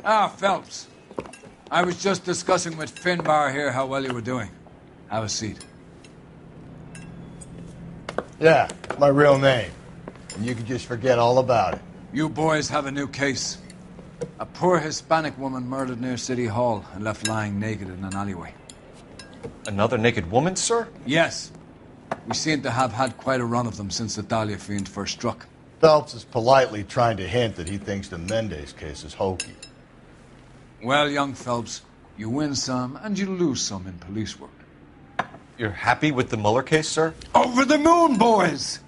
Ah, Phelps. I was just discussing with Finbar here how well you were doing. Have a seat. Yeah, my real name. And you can just forget all about it. You boys have a new case. A poor Hispanic woman murdered near City Hall and left lying naked in an alleyway. Another naked woman, sir? Yes. We seem to have had quite a run of them since the Dahlia fiend first struck. Phelps is politely trying to hint that he thinks the Mendez case is hokey. Well, young Phelps, you win some and you lose some in police work. You're happy with the Mueller case, sir? Over the moon, boys!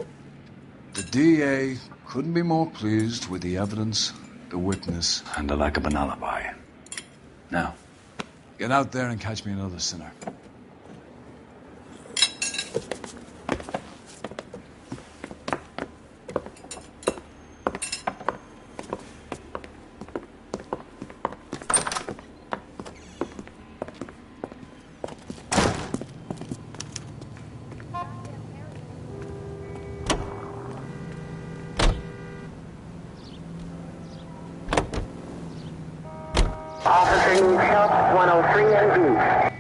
The DA couldn't be more pleased with the evidence, the witness, and the lack of an alibi. Now, get out there and catch me another sinner. Officer needs help, 103 and B.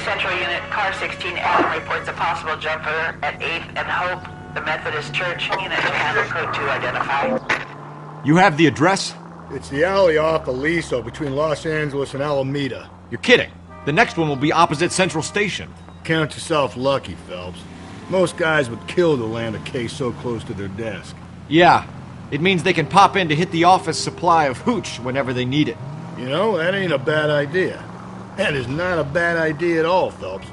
Central Unit, Car 16 Adam reports a possible jumper at 8th and Hope, the Methodist Church. Unit to handle code 2 identified. You have the address? It's the alley off Aliso between Los Angeles and Alameda. You're kidding. The next one will be opposite Central Station. Count yourself lucky, Phelps. Most guys would kill to land a case so close to their desk. Yeah. It means they can pop in to hit the office supply of hooch whenever they need it. You know, that ain't a bad idea. That is not a bad idea at all, Phelps.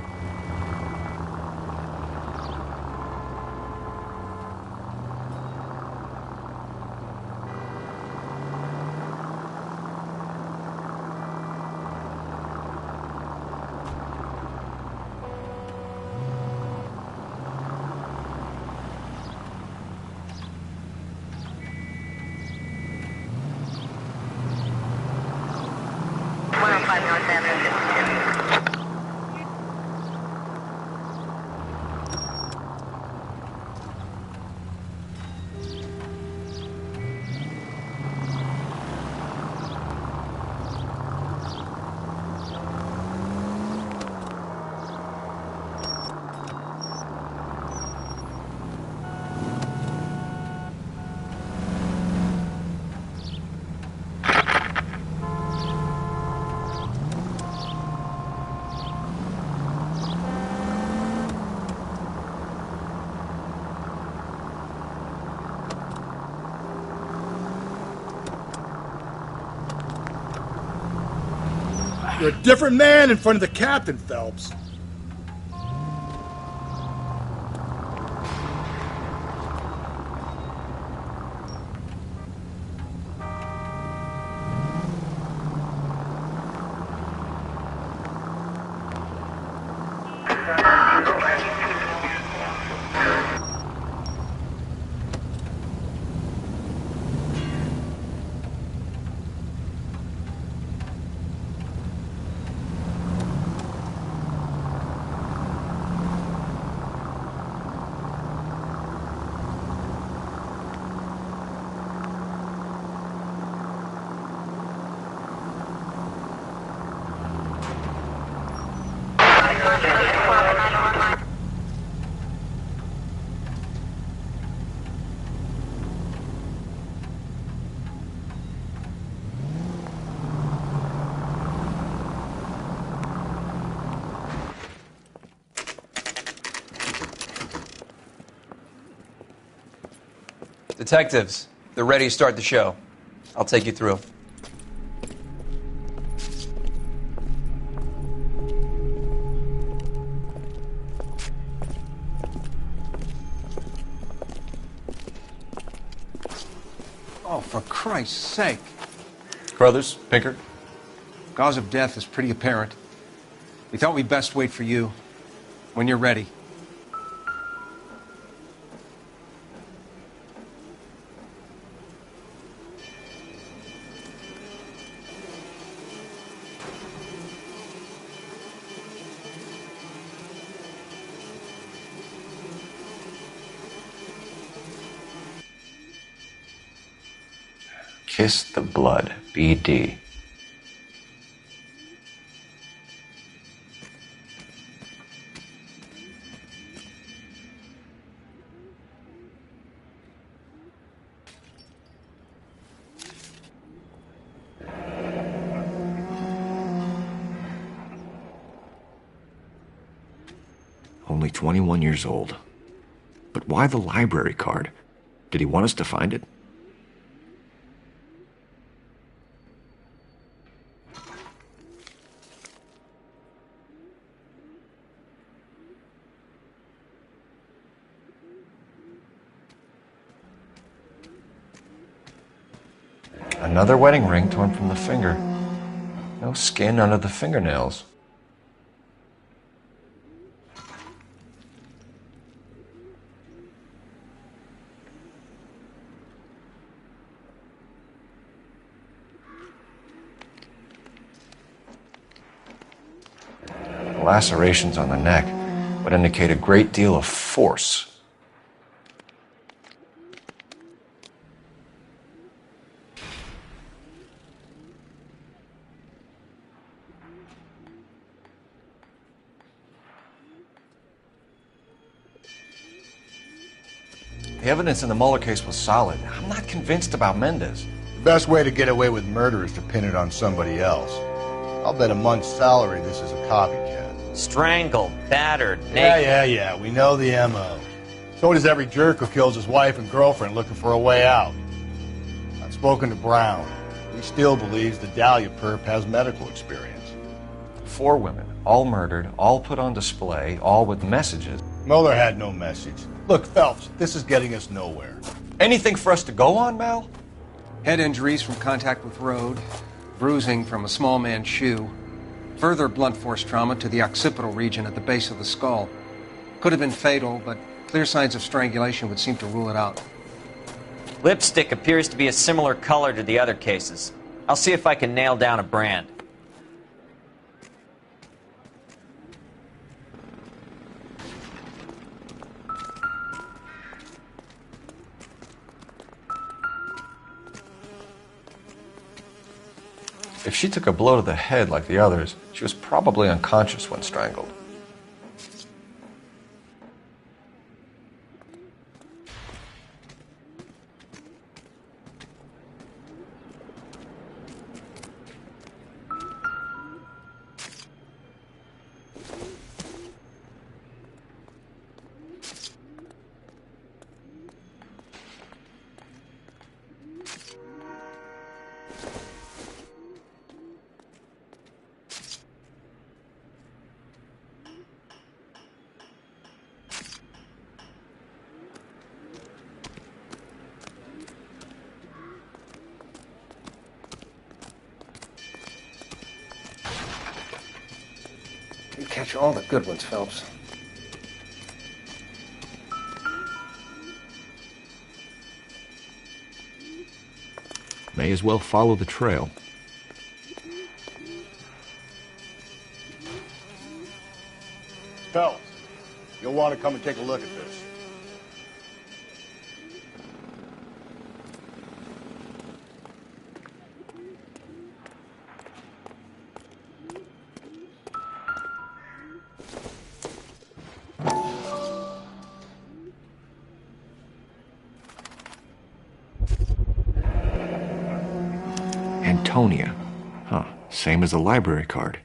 You're a different man in front of the captain, Phelps. Detectives, they're ready to start the show. I'll take you through. Oh, for Christ's sake. Brothers, Pinker. Cause of death is pretty apparent. We thought we'd best wait for you. When you're ready. Kiss the blood, BD. Only 21 years old. But why the library card? Did he want us to find it? Another wedding ring torn from the finger. No skin under the fingernails. Lacerations on the neck would indicate a great deal of force. The evidence in the Mueller case was solid. I'm not convinced about Mendez. The best way to get away with murder is to pin it on somebody else. I'll bet a month's salary this is a copycat. Strangled, battered, naked. Yeah. We know the M.O. So does every jerk who kills his wife and girlfriend looking for a way out. I've spoken to Brown. He still believes the Dahlia perp has medical experience. 4 women, all murdered, all put on display, all with messages. Mueller had no message. Look, Phelps, this is getting us nowhere. Anything for us to go on, Mal? Head injuries from contact with road, bruising from a small man's shoe, further blunt force trauma to the occipital region at the base of the skull. Could have been fatal, but clear signs of strangulation would seem to rule it out. Lipstick appears to be a similar color to the other cases. I'll see if I can nail down a brand. If she took a blow to the head like the others, she was probably unconscious when strangled. You catch all the good ones, Phelps. May as well follow the trail. Phelps, you'll want to come and take a look at this. Antonia. Huh, same as the library card.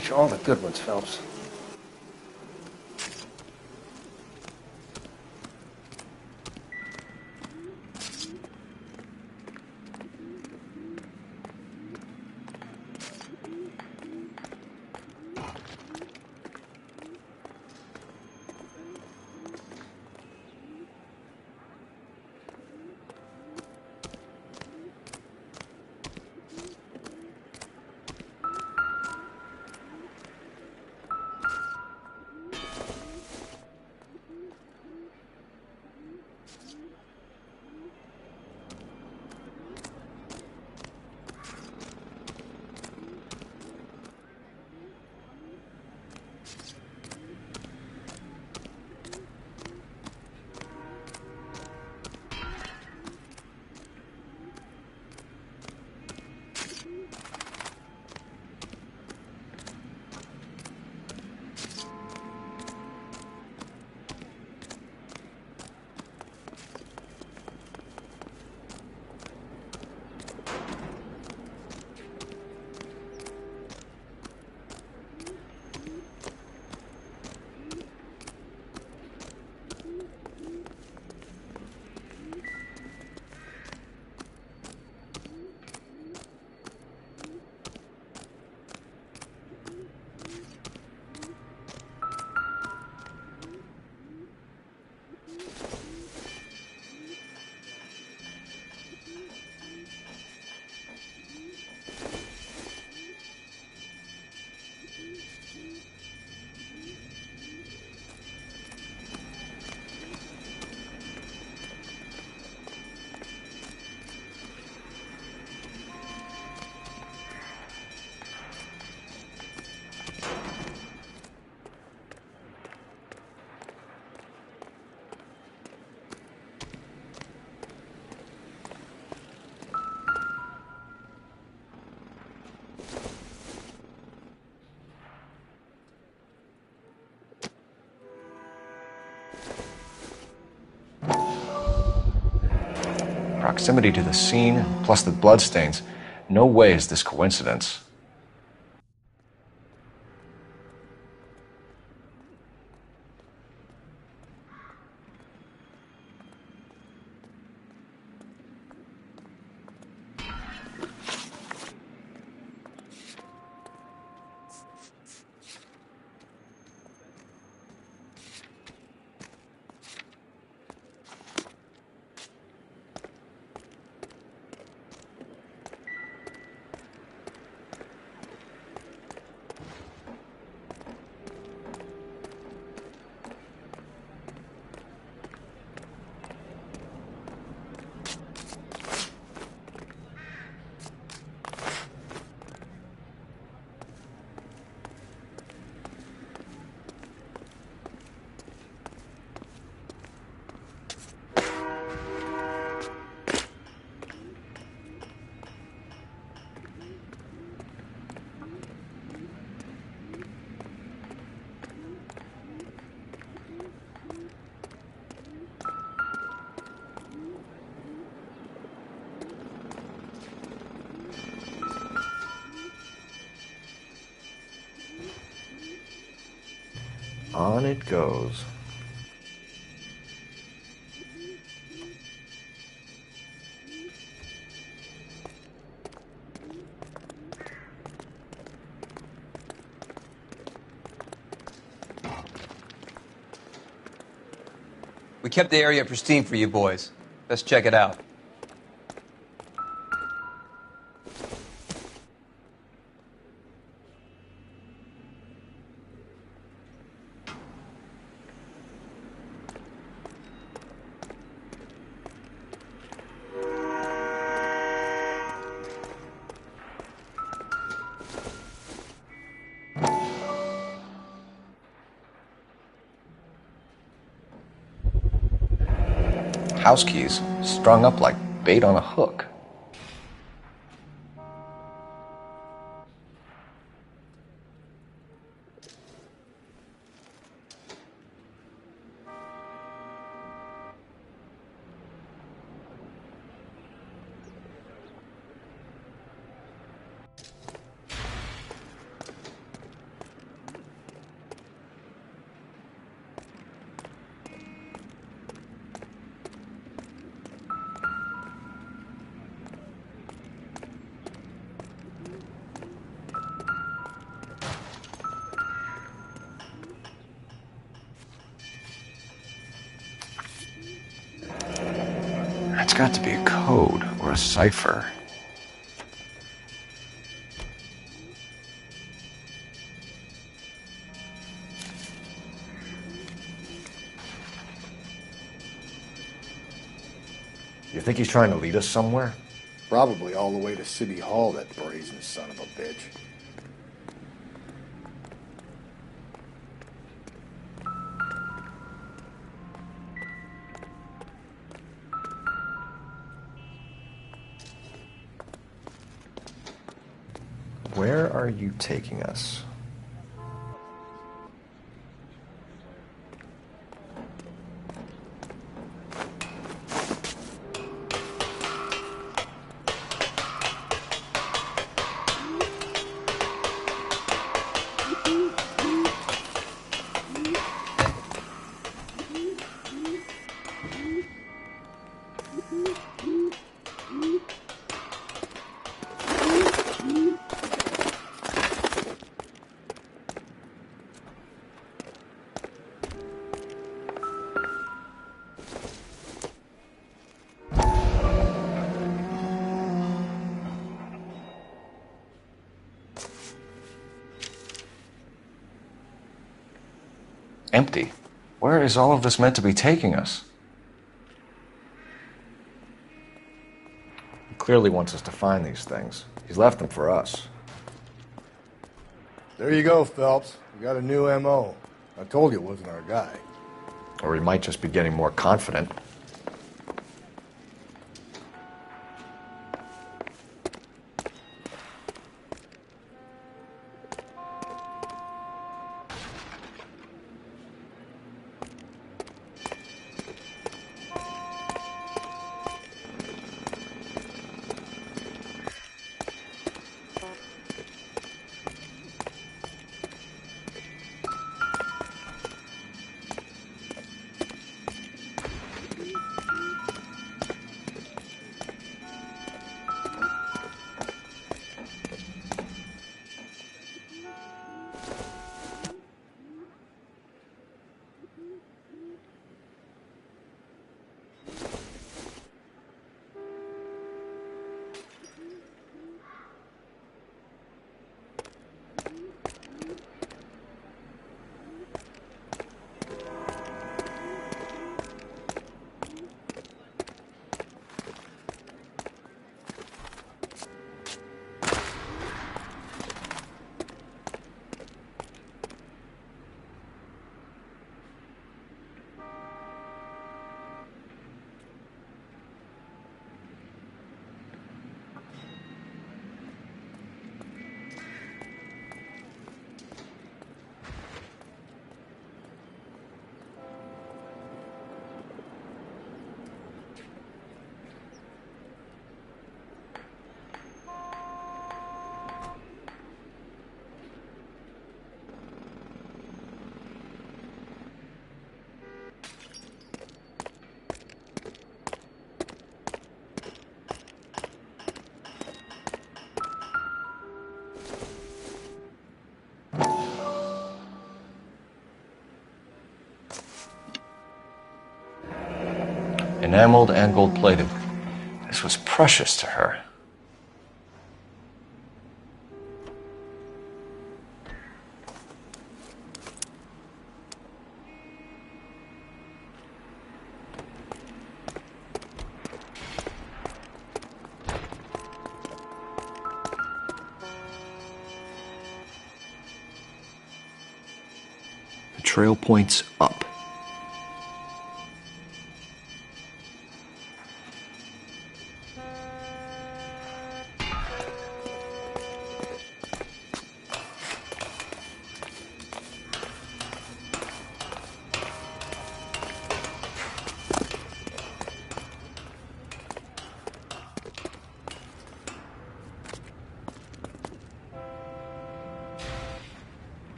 catch all the good ones, Phelps. Proximity to the scene, plus the bloodstains. No way is this coincidence. On it goes. We kept the area pristine for you boys. Let's check it out. House keys strung up like bait on a hook. It's got to be a code or a cipher. You think he's trying to lead us somewhere? Probably all the way to City Hall, that brazen son of a bitch. Where are you taking us? Empty. Where is all of this meant to be taking us? He clearly wants us to find these things. He's left them for us. There you go, Phelps. We got a new M.O. I told you it wasn't our guy. Or he might just be getting more confident. Enameled and gold-plated. This was precious to her. The trail points up.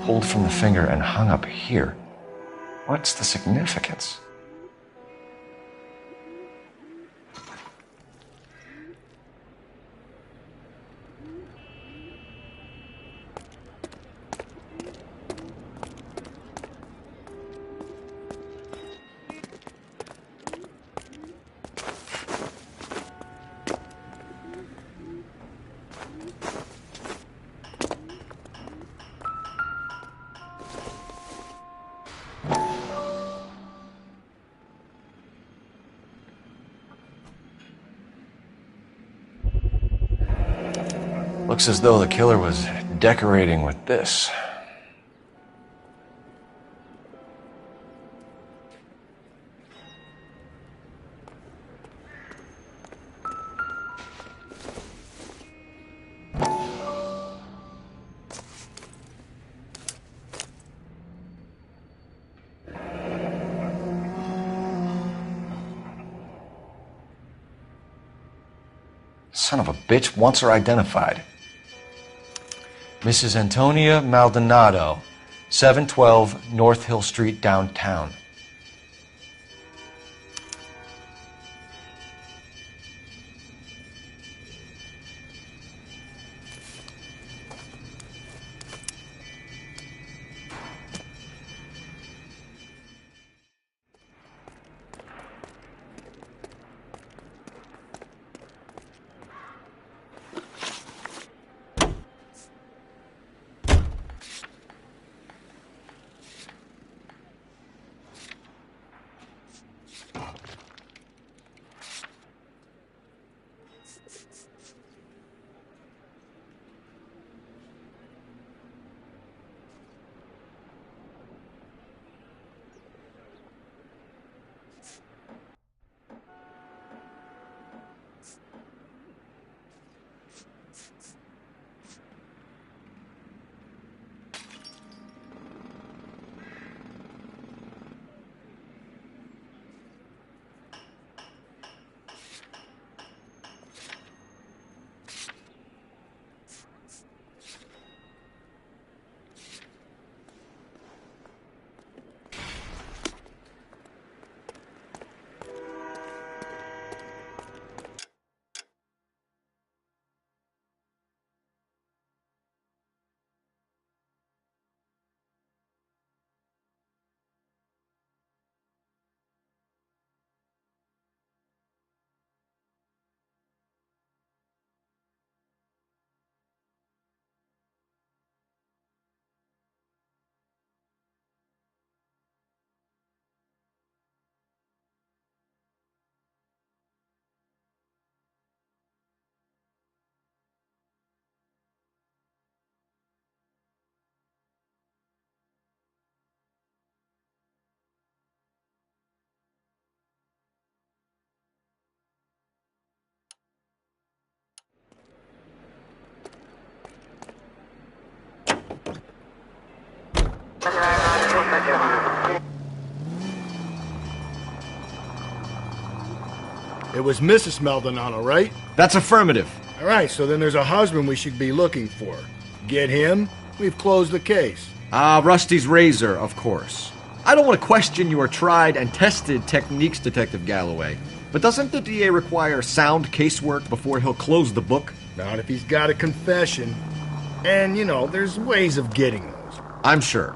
Pulled from the finger and hung up here. What's the significance? Looks as though the killer was decorating with this. Son of a bitch wants her identified. Mrs. Antonia Maldonado, 712 North Hill Street, downtown. It was Mrs. Maldonado, right? That's affirmative. All right, so then there's a husband we should be looking for. Get him, we've closed the case. Rusty's razor, of course. I don't want to question your tried and tested techniques, Detective Galloway. But doesn't the DA require sound casework before he'll close the book? Not if he's got a confession. And, you know, there's ways of getting those. I'm sure.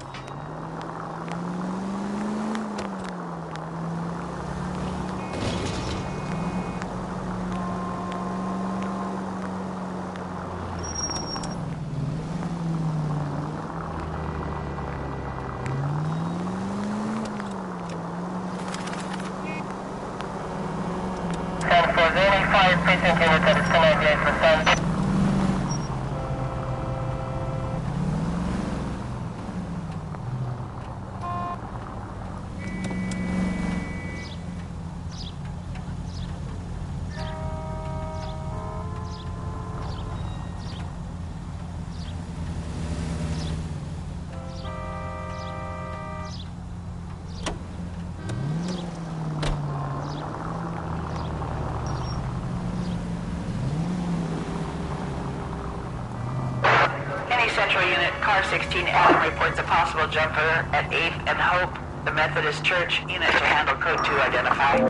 Central Unit, Car 16 Adam reports a possible jumper at 8th and Hope. The Methodist Church unit to handle code 2 identify.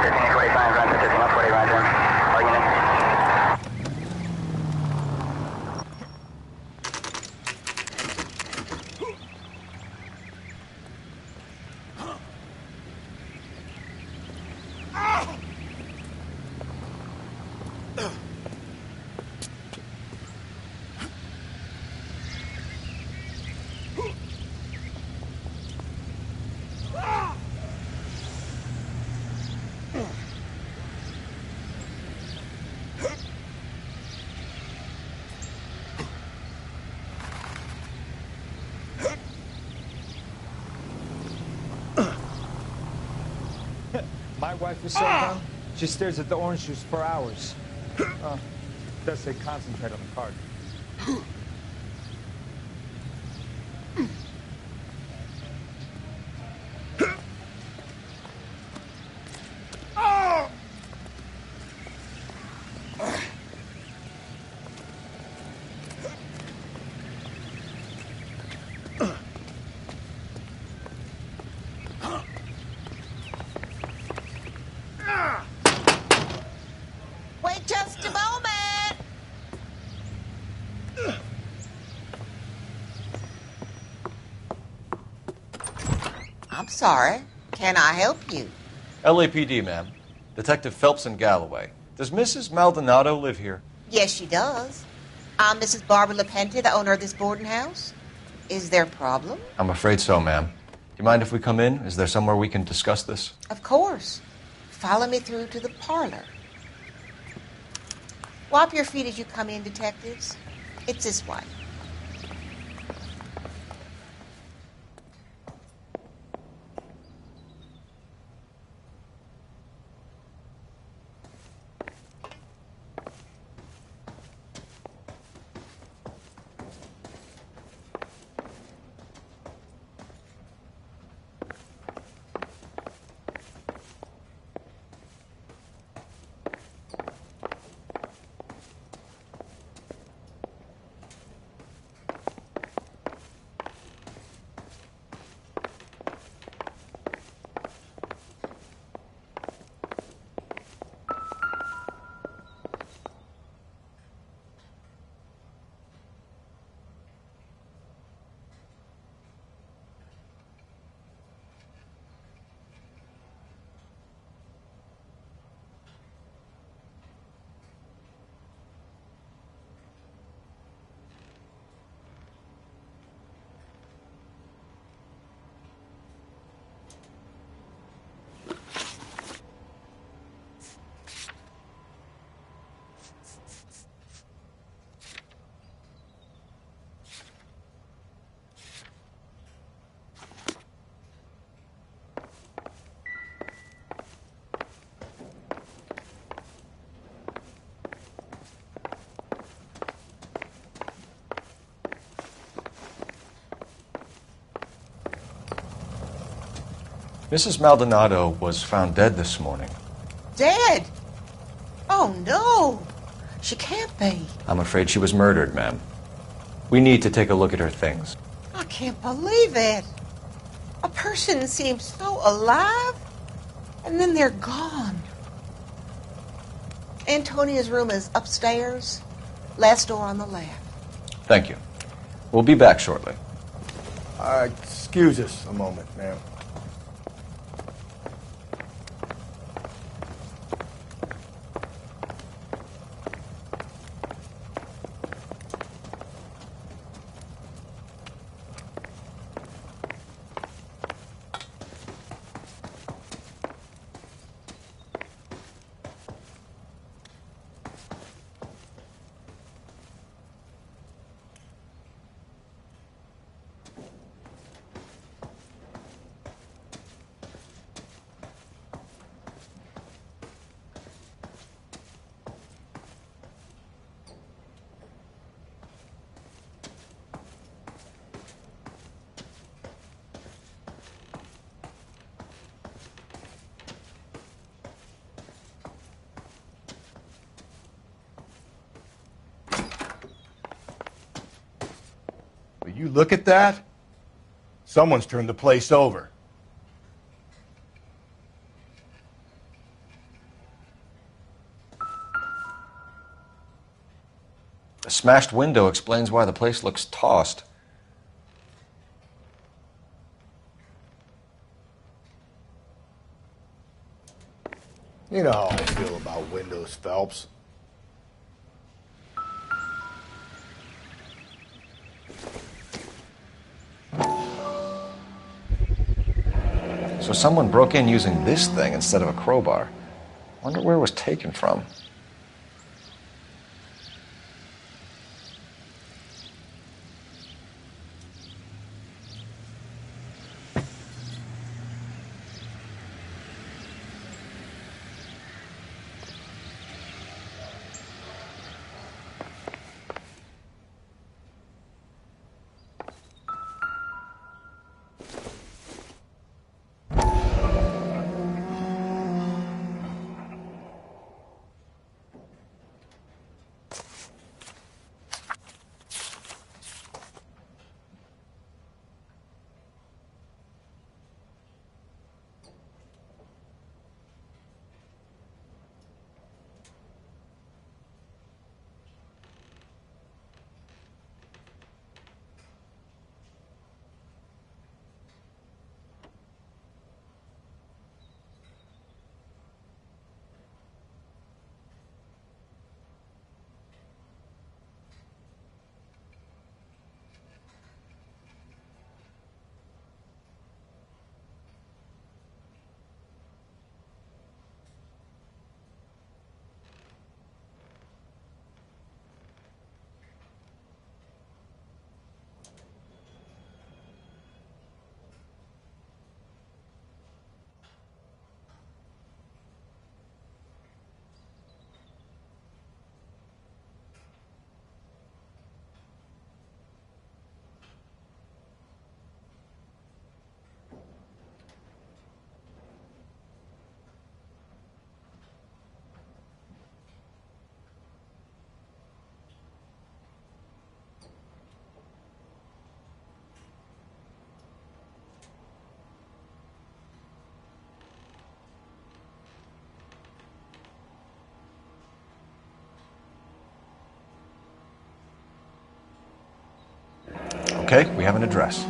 1545, roger, 5140, roger. All units. My wife is so dumb, she stares at the orange juice for hours. Does say concentrate on the card. Wait just a moment! I'm sorry. Can I help you? LAPD, ma'am. Detective Phelps and Galloway. Does Mrs. Maldonado live here? Yes, she does. I'm Mrs. Barbara LaPenta, the owner of this boarding house. Is there a problem? I'm afraid so, ma'am. Do you mind if we come in? Is there somewhere we can discuss this? Of course. Follow me through to the parlor. Wipe your feet as you come in, detectives. It's this way. Mrs. Maldonado was found dead this morning. Dead? Oh, no. She can't be. I'm afraid she was murdered, ma'am. We need to take a look at her things. I can't believe it. A person seems so alive, and then they're gone. Antonia's room is upstairs, last door on the left. Thank you. We'll be back shortly. Excuse us a moment, ma'am. Will you look at that? Someone's turned the place over. A smashed window explains why the place looks tossed. You know how I feel about windows, Phelps. So someone broke in using this thing instead of a crowbar. Wonder where it was taken from. Okay, we have an address.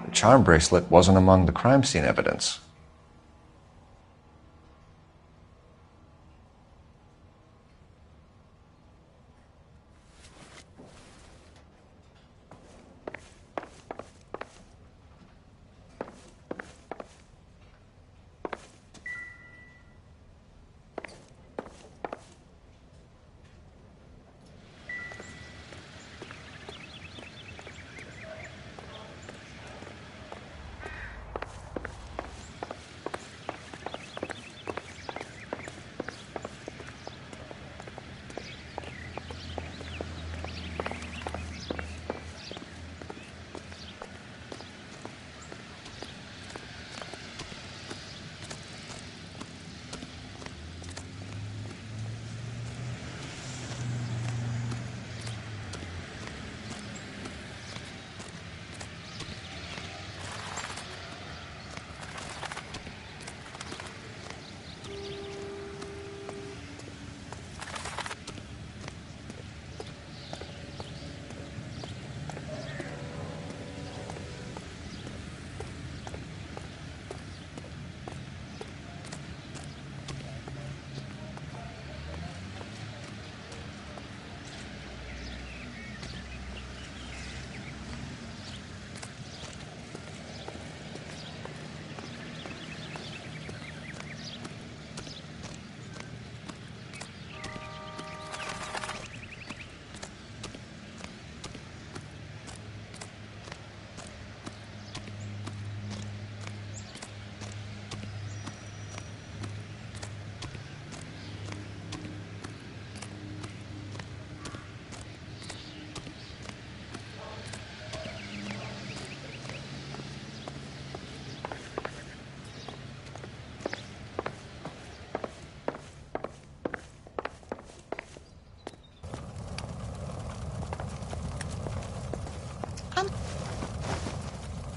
The charm bracelet wasn't among the crime scene evidence.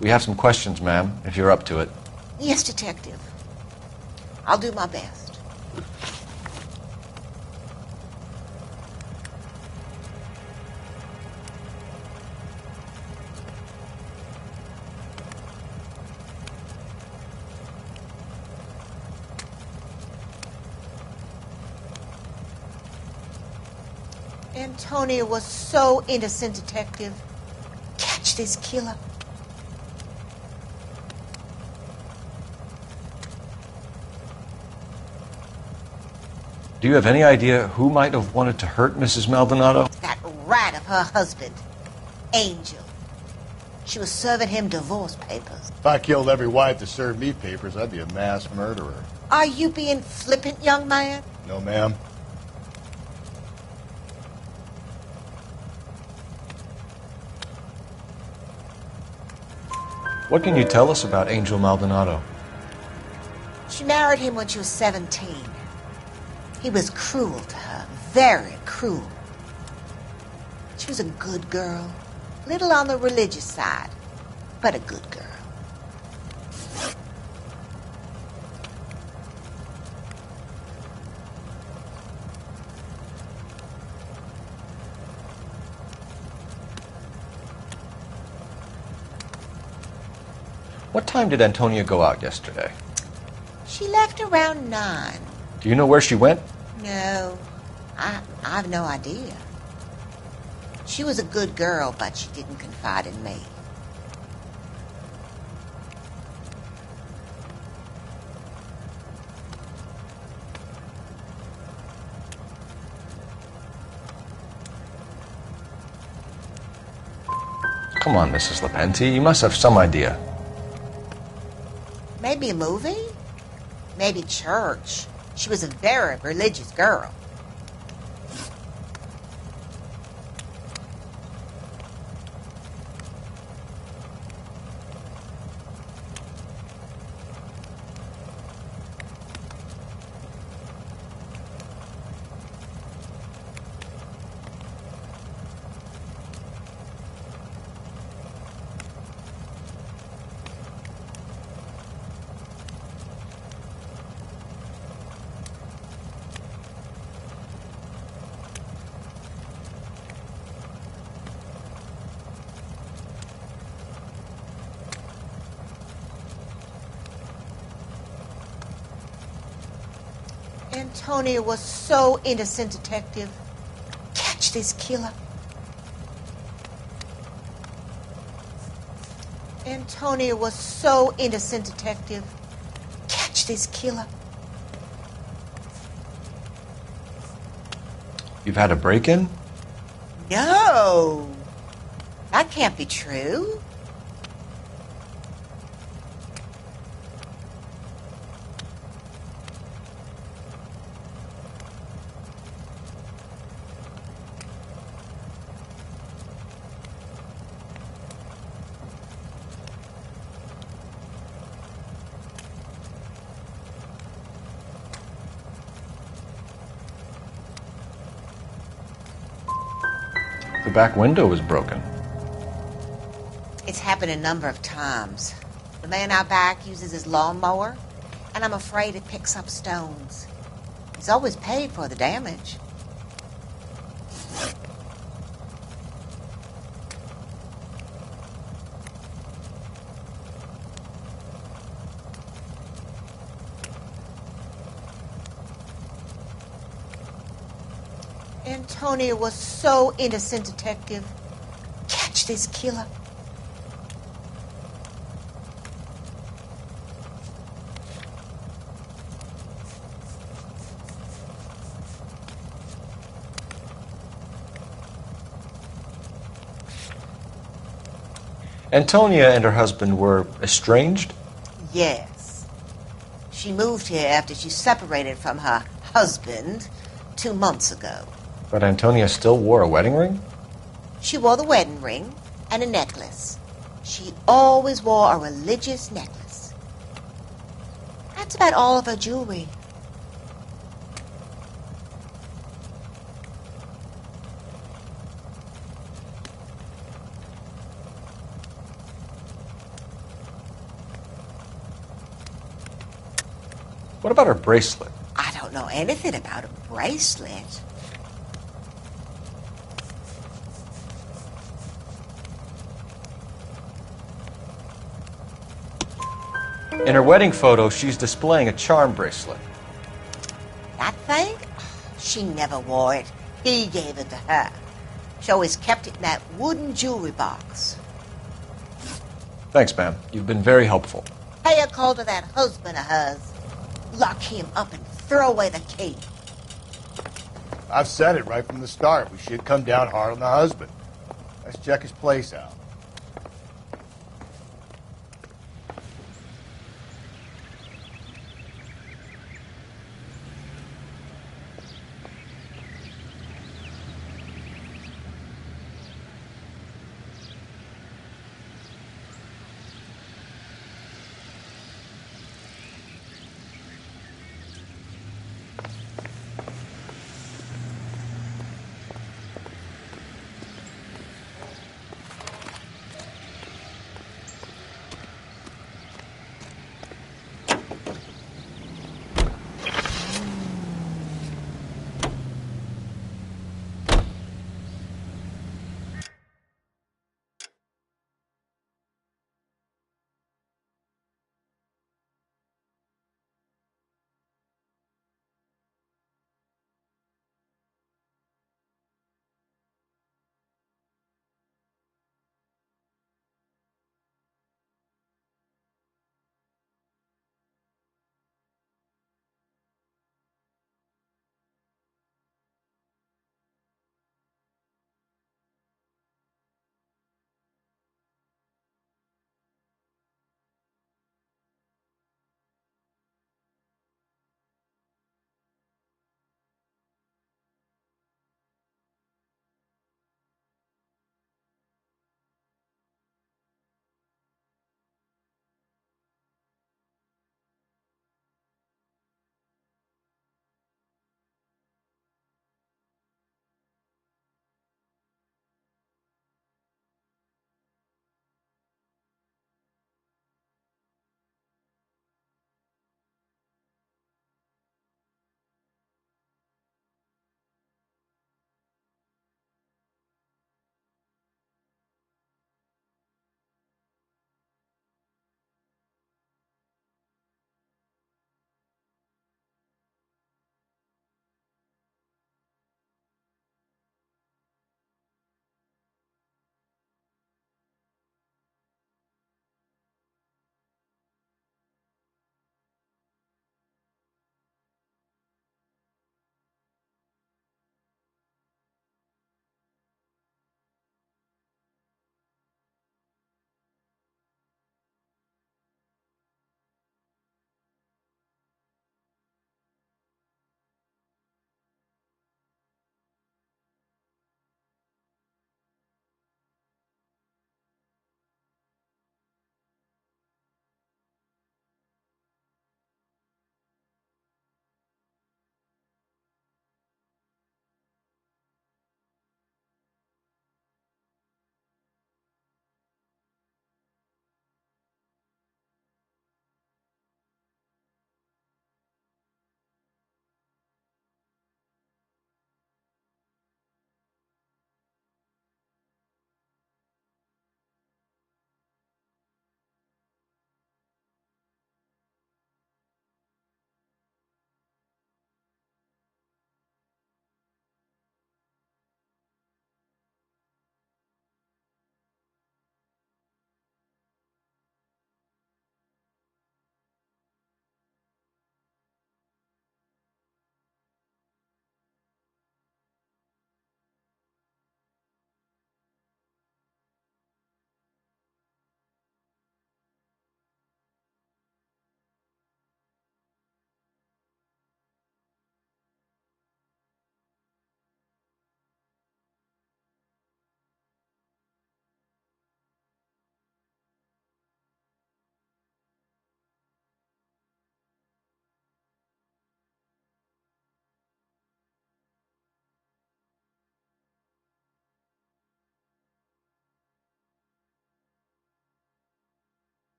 We have some questions, ma'am, if you're up to it. Yes, Detective. I'll do my best. Antonia was so innocent, Detective. Catch this killer. Do you have any idea who might have wanted to hurt Mrs. Maldonado? That rat of her husband, Angel. She was serving him divorce papers. If I killed every wife to serve me papers, I'd be a mass murderer. Are you being flippant, young man? No, ma'am. What can you tell us about Angel Maldonado? She married him when she was 17. He was cruel to her, very cruel. She was a good girl, little on the religious side, but a good girl. What time did Antonia go out yesterday? She left around 9. Do you know where she went? No, I've no idea. She was a good girl, but she didn't confide in me. Come on, Mrs. Lepenti, you must have some idea. Maybe a movie? Maybe church. She was a very religious girl. Antonia was so innocent, Detective. Catch this killer. Antonia was so innocent, Detective. Catch this killer. You've had a break-in? No. That can't be true. The back window was broken. It's happened a number of times. The man out back uses his lawnmower, and I'm afraid it picks up stones. He's always paid for the damage. Antonia was so innocent, Detective. Catch this killer. Antonia and her husband were estranged? Yes. She moved here after she separated from her husband 2 months ago. But Antonia still wore a wedding ring? She wore the wedding ring and a necklace. She always wore a religious necklace. That's about all of her jewelry. What about her bracelet? I don't know anything about a bracelet. In her wedding photo, she's displaying a charm bracelet. That thing? She never wore it. He gave it to her. She always kept it in that wooden jewelry box. Thanks, ma'am. You've been very helpful. Pay a call to that husband of hers. Lock him up and throw away the key. I've said it right from the start. We should come down hard on the husband. Let's check his place out.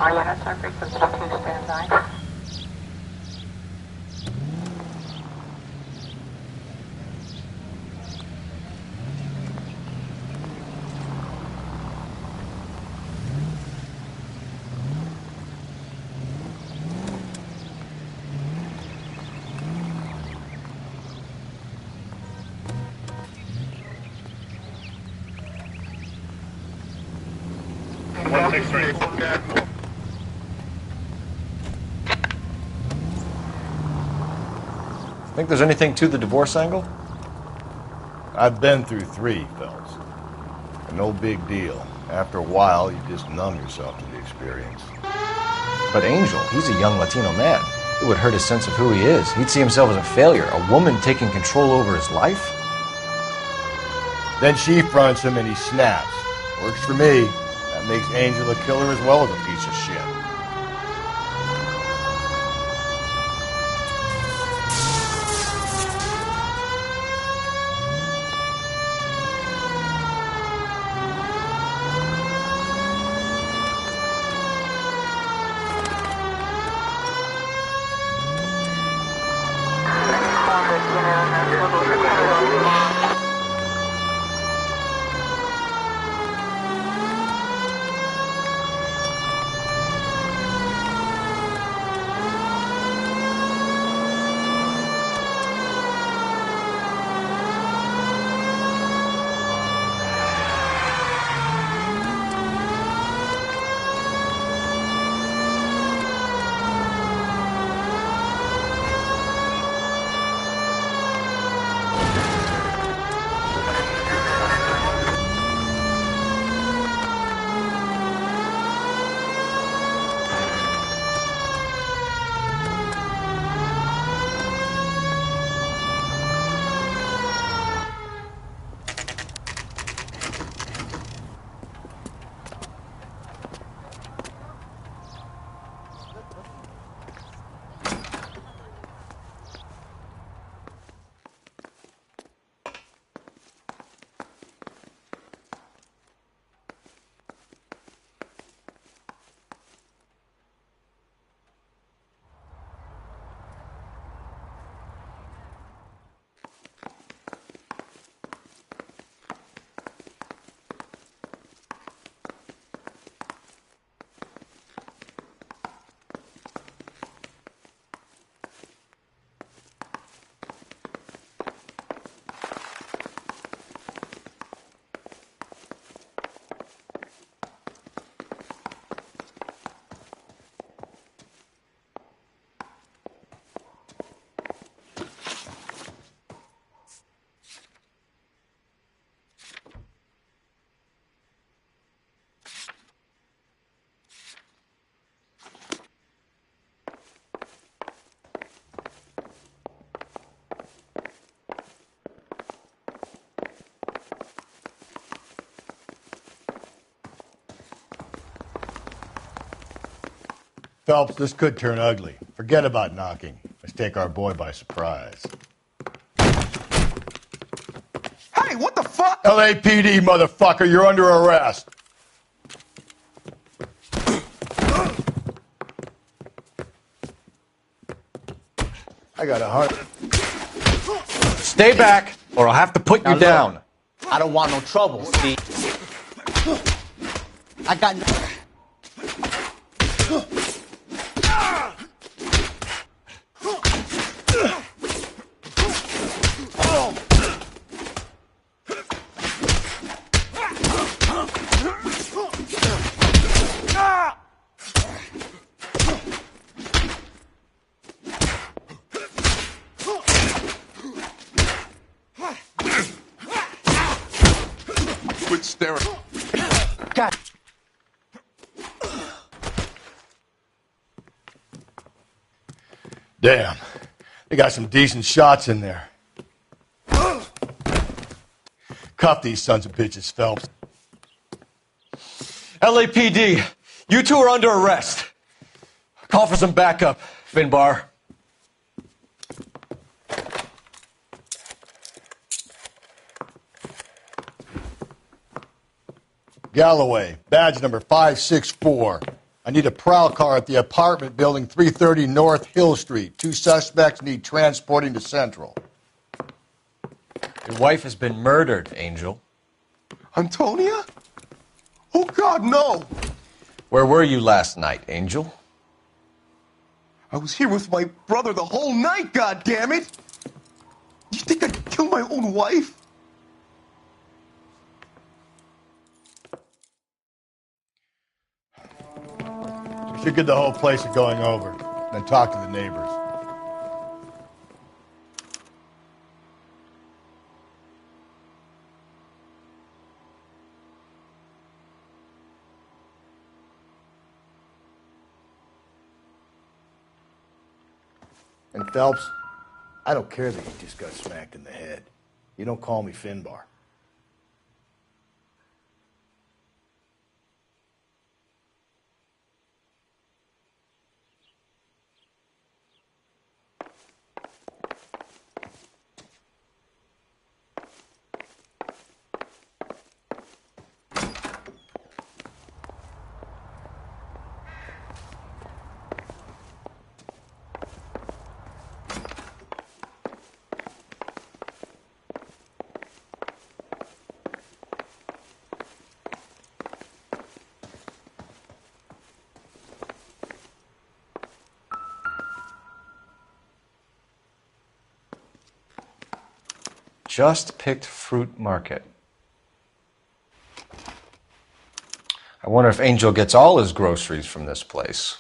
All units are frequency 2 standby. Think there's anything to the divorce angle? I've been through 3, Phelps. No big deal. After a while, you just numb yourself to the experience. But Angel, he's a young Latino man. It would hurt his sense of who he is. He'd see himself as a failure, a woman taking control over his life. Then she fronts him and he snaps. Works for me. That makes Angel a killer as well as a piece of shit. Phelps, this could turn ugly. Forget about knocking. Let's take our boy by surprise. Hey, what the fuck? LAPD, motherfucker, you're under arrest. I got a heart. Stay back, or I'll have to put you down. I don't want no trouble, Steve. I got no... Quit staring. God. Damn. They got some decent shots in there. Cuff these sons of bitches, Phelps. LAPD, you two are under arrest. Call for some backup, Finbar. Galloway, badge number 564. I need a prowl car at the apartment building 330 North Hill Street. 2 suspects need transporting to Central. Your wife has been murdered, Angel. Antonia? Oh, God, no! Where were you last night, Angel? I was here with my brother the whole night, goddammit! You think I'd kill my own wife? We should get the whole place going over, then talk to the neighbors. And Phelps, I don't care that you just got smacked in the head. You don't call me Finbar. Just picked fruit market. I wonder if Angel gets all his groceries from this place.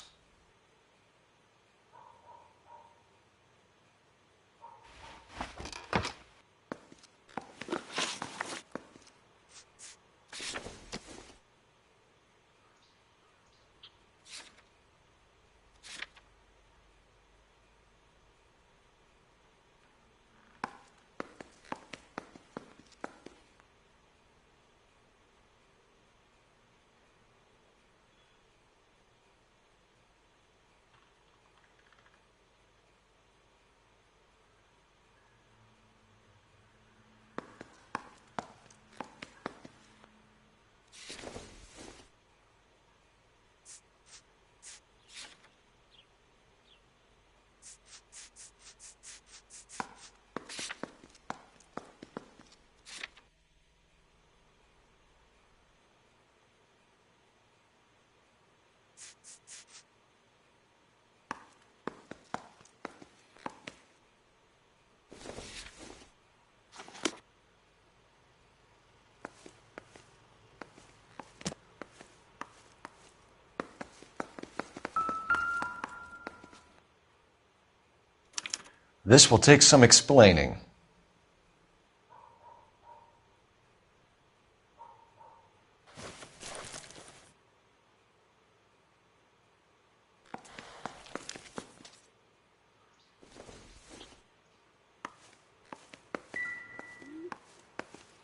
This will take some explaining.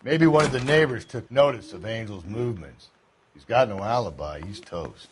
Maybe one of the neighbors took notice of Angel's movements. He's got no alibi. He's toast.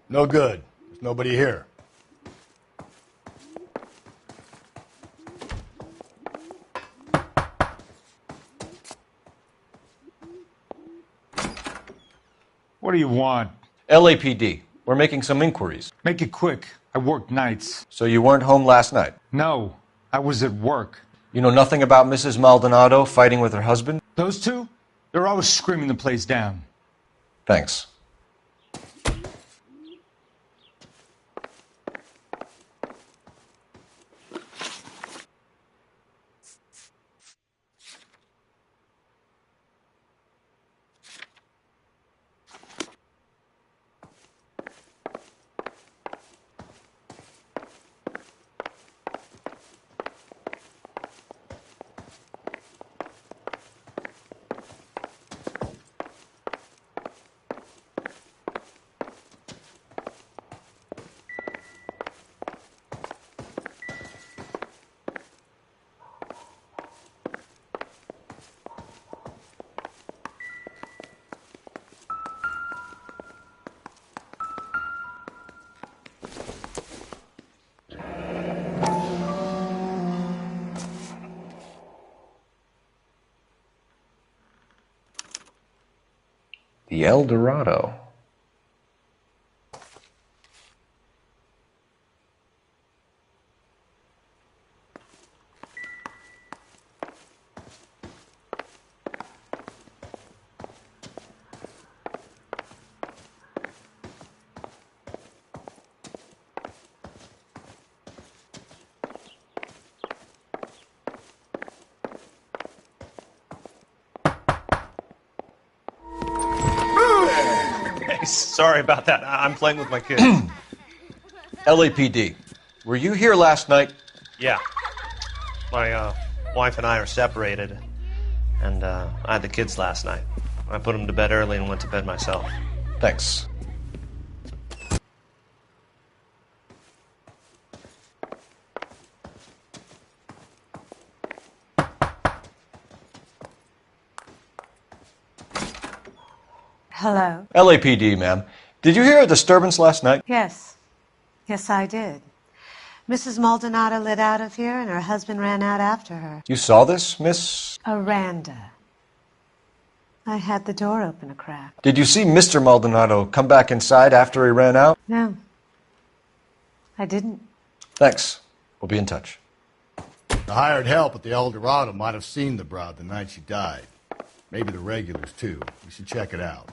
No good. There's nobody here. What do you want? LAPD. We're making some inquiries. Make it quick. I work nights. So you weren't home last night? No, I was at work. You know nothing about Mrs. Maldonado fighting with her husband? Those two? They're always screaming the place down. Thanks. The El Dorado. Sorry about that. I'm playing with my kids. LAPD. Were you here last night? Yeah. My wife and I are separated, and I had the kids last night. I put them to bed early and went to bed myself. Thanks. Hello? LAPD, ma'am. Did you hear a disturbance last night? Yes. Yes, I did. Mrs. Maldonado lit out of here, and her husband ran out after her. You saw this, Miss? Aranda. I had the door open a crack. Did you see Mr. Maldonado come back inside after he ran out? No. I didn't. Thanks. We'll be in touch. The hired help at the El Dorado might have seen the broad the night she died. Maybe the regulars, too. We should check it out.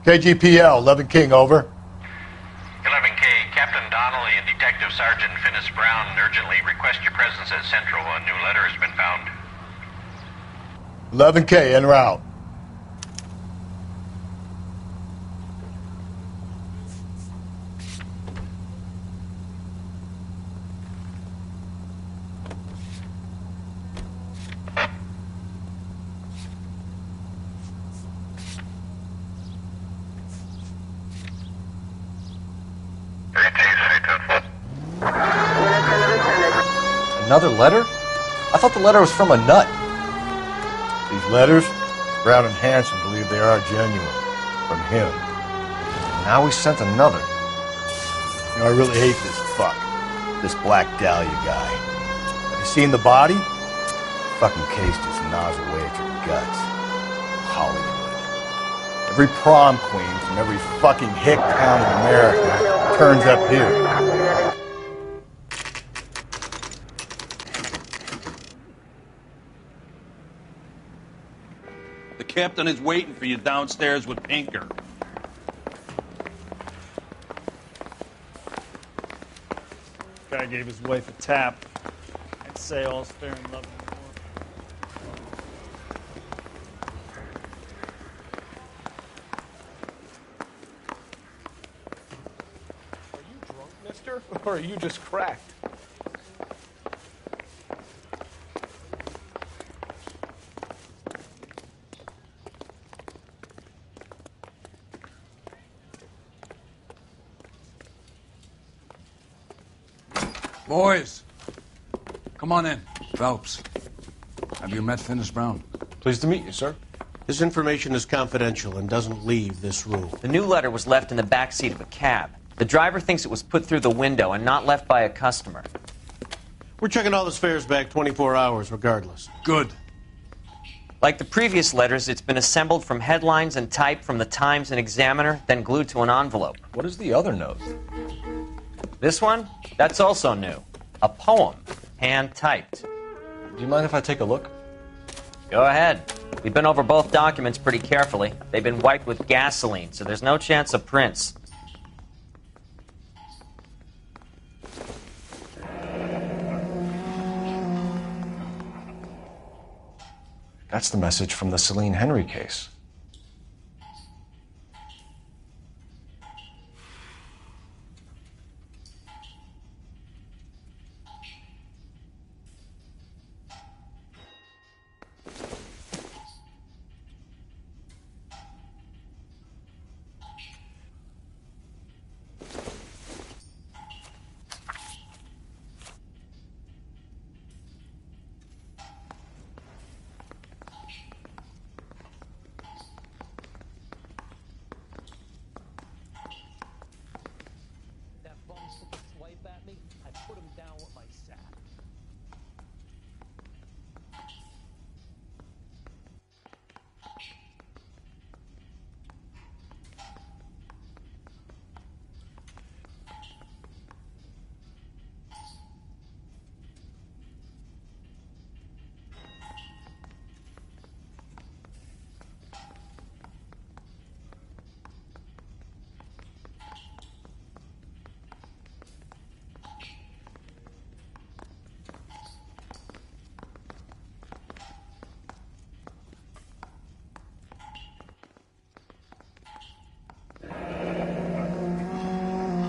KGPL, 11 King, over. 11K, Captain Donnelly and Detective Sergeant Finis Brown urgently request your presence at Central. A new letter has been found. 11K, en route. Another letter? I thought the letter was from a nut. These letters, Brown and Hanson believe they are genuine. From him. Now we sent another. You know, I really hate this fuck. This Black Dahlia guy. Have you seen the body? Fucking case just gnaws away at your guts. Hollywood. Every prom queen from every fucking hick town in America turns up here. The captain is waiting for you downstairs with Pinker. Guy gave his wife a tap. I'd say all's fair in love and war. Are you drunk, mister? Or are you just cracked? Boys, come on in. Phelps, have you met Finis Brown? Pleased to meet you, sir. This information is confidential and doesn't leave this room. The new letter was left in the back seat of a cab. The driver thinks it was put through the window and not left by a customer. We're checking all this fares back 24 hours regardless. Good. Like the previous letters, it's been assembled from headlines and type from the Times and Examiner, then glued to an envelope. What is the other note? This one? That's also new. A poem, hand-typed. Do you mind if I take a look? Go ahead. We've been over both documents pretty carefully. They've been wiped with gasoline, so there's no chance of prints. That's the message from the Celine Henry case.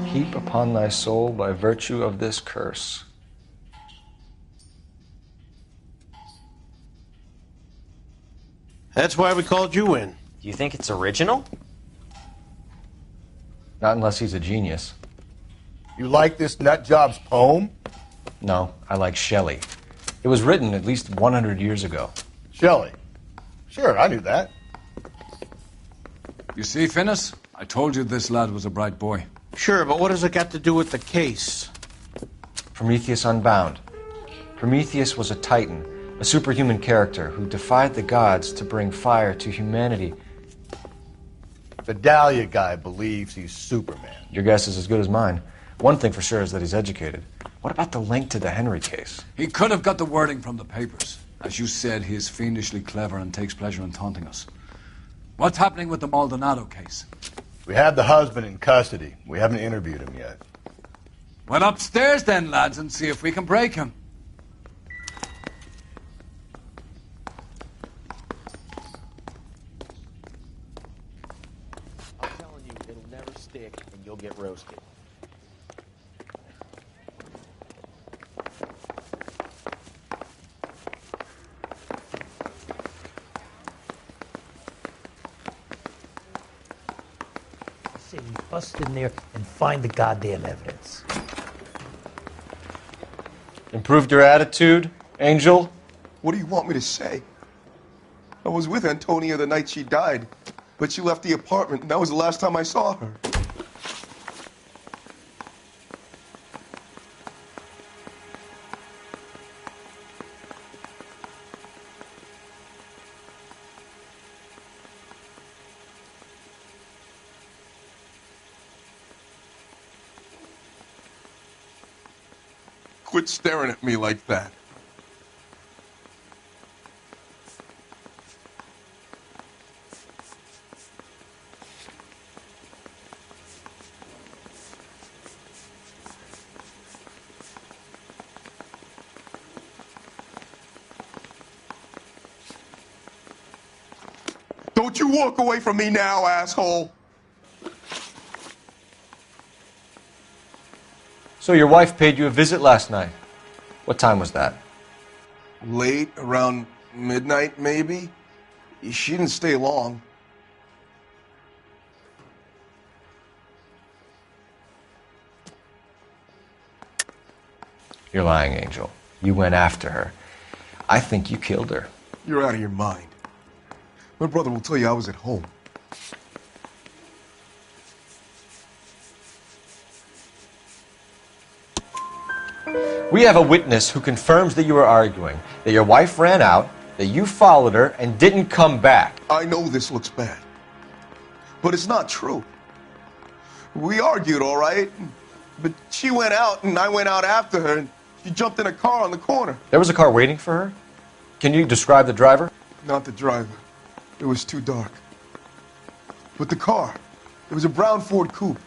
Heap upon thy soul by virtue of this curse. That's why we called you in. Do you think it's original? Not unless he's a genius. You like this nutjob's poem? No, I like Shelley. It was written at least 100 years ago. Shelley? Sure, I knew that. You see, Finis? I told you this lad was a bright boy. Sure, but what has it got to do with the case? Prometheus Unbound. Prometheus was a titan, a superhuman character who defied the gods to bring fire to humanity. The Dahlia guy believes he's Superman. Your guess is as good as mine. One thing for sure is that he's educated. What about the link to the Henry case? He could have got the wording from the papers. As you said, he is fiendishly clever and takes pleasure in taunting us. What's happening with the Maldonado case? We have the husband in custody. We haven't interviewed him yet. Well, upstairs then, lads, and see if we can break him. I'm telling you, it'll never stick and you'll get roasted. Say we bust in there and find the goddamn evidence. Improved your attitude, Angel? What do you want me to say? I was with Antonia the night she died, but she left the apartment, and that was the last time I saw her. Quit staring at me like that. Don't you walk away from me now, asshole! So your wife paid you a visit last night. What time was that? Late, around midnight, maybe? She didn't stay long. You're lying, Angel. You went after her. I think you killed her. You're out of your mind. My brother will tell you I was at home. We have a witness who confirms that you were arguing, that your wife ran out, that you followed her, and didn't come back. I know this looks bad, but it's not true. We argued, all right, but she went out and I went out after her, and she jumped in a car on the corner. There was a car waiting for her? Can you describe the driver? Not the driver. It was too dark. But the car, it was a brown Ford Coupe.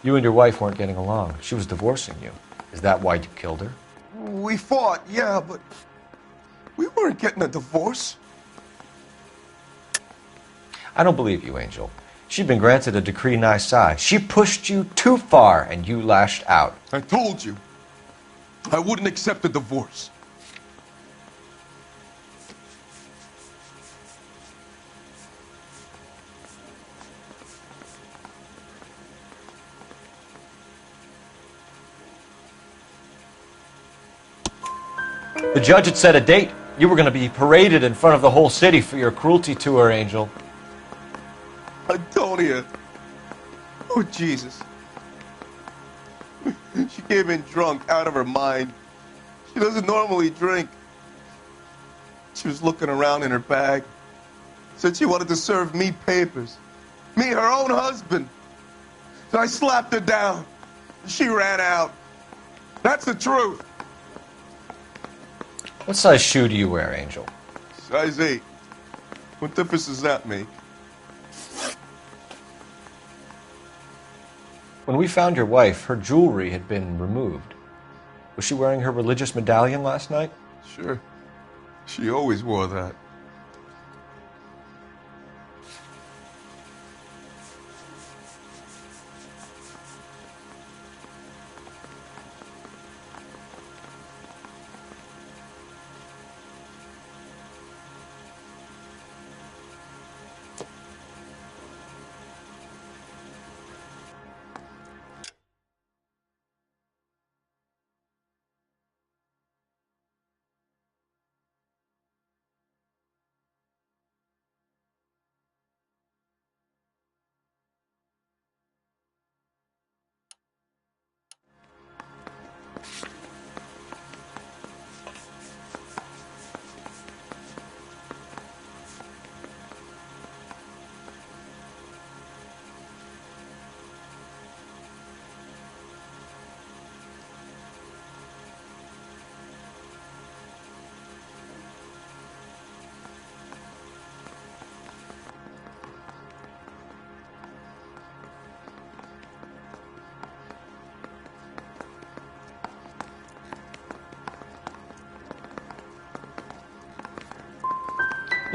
You and your wife weren't getting along. She was divorcing you. Is that why you killed her? We fought, yeah, but we weren't getting a divorce. I don't believe you, Angel. She'd been granted a decree nisi. She pushed you too far, and you lashed out. I told you, I wouldn't accept a divorce. The judge had set a date. You were going to be paraded in front of the whole city for your cruelty to her, Angel. Antonia. Oh, Jesus. She came in drunk, out of her mind. She doesn't normally drink. She was looking around in her bag. Said she wanted to serve me papers. Me, her own husband. So I slapped her down. She ran out. That's the truth. What size shoe do you wear, Angel? Size 8. What difference does that make? When we found your wife, her jewelry had been removed. Was she wearing her religious medallion last night? Sure. She always wore that.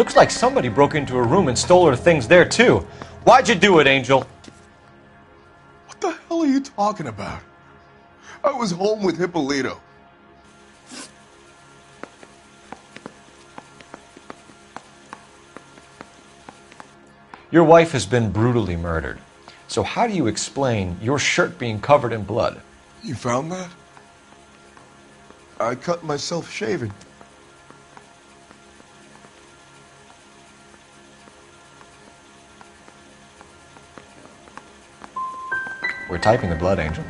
Looks like somebody broke into her room and stole her things there, too. Why'd you do it, Angel? What the hell are you talking about? I was home with Hippolito. Your wife has been brutally murdered. So how do you explain your shirt being covered in blood? You found that? I cut myself shaving. We're typing the blood, Angel.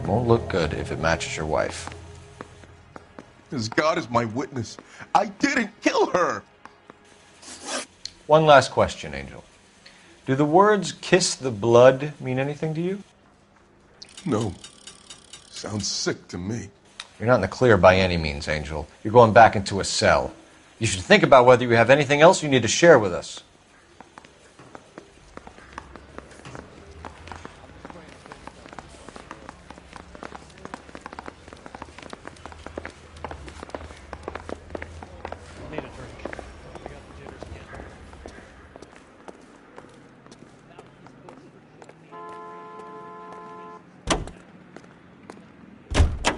It won't look good if it matches your wife. As God is my witness, I didn't kill her! One last question, Angel. Do the words kiss the blood mean anything to you? No. Sounds sick to me. You're not in the clear by any means, Angel. You're going back into a cell. You should think about whether you have anything else you need to share with us.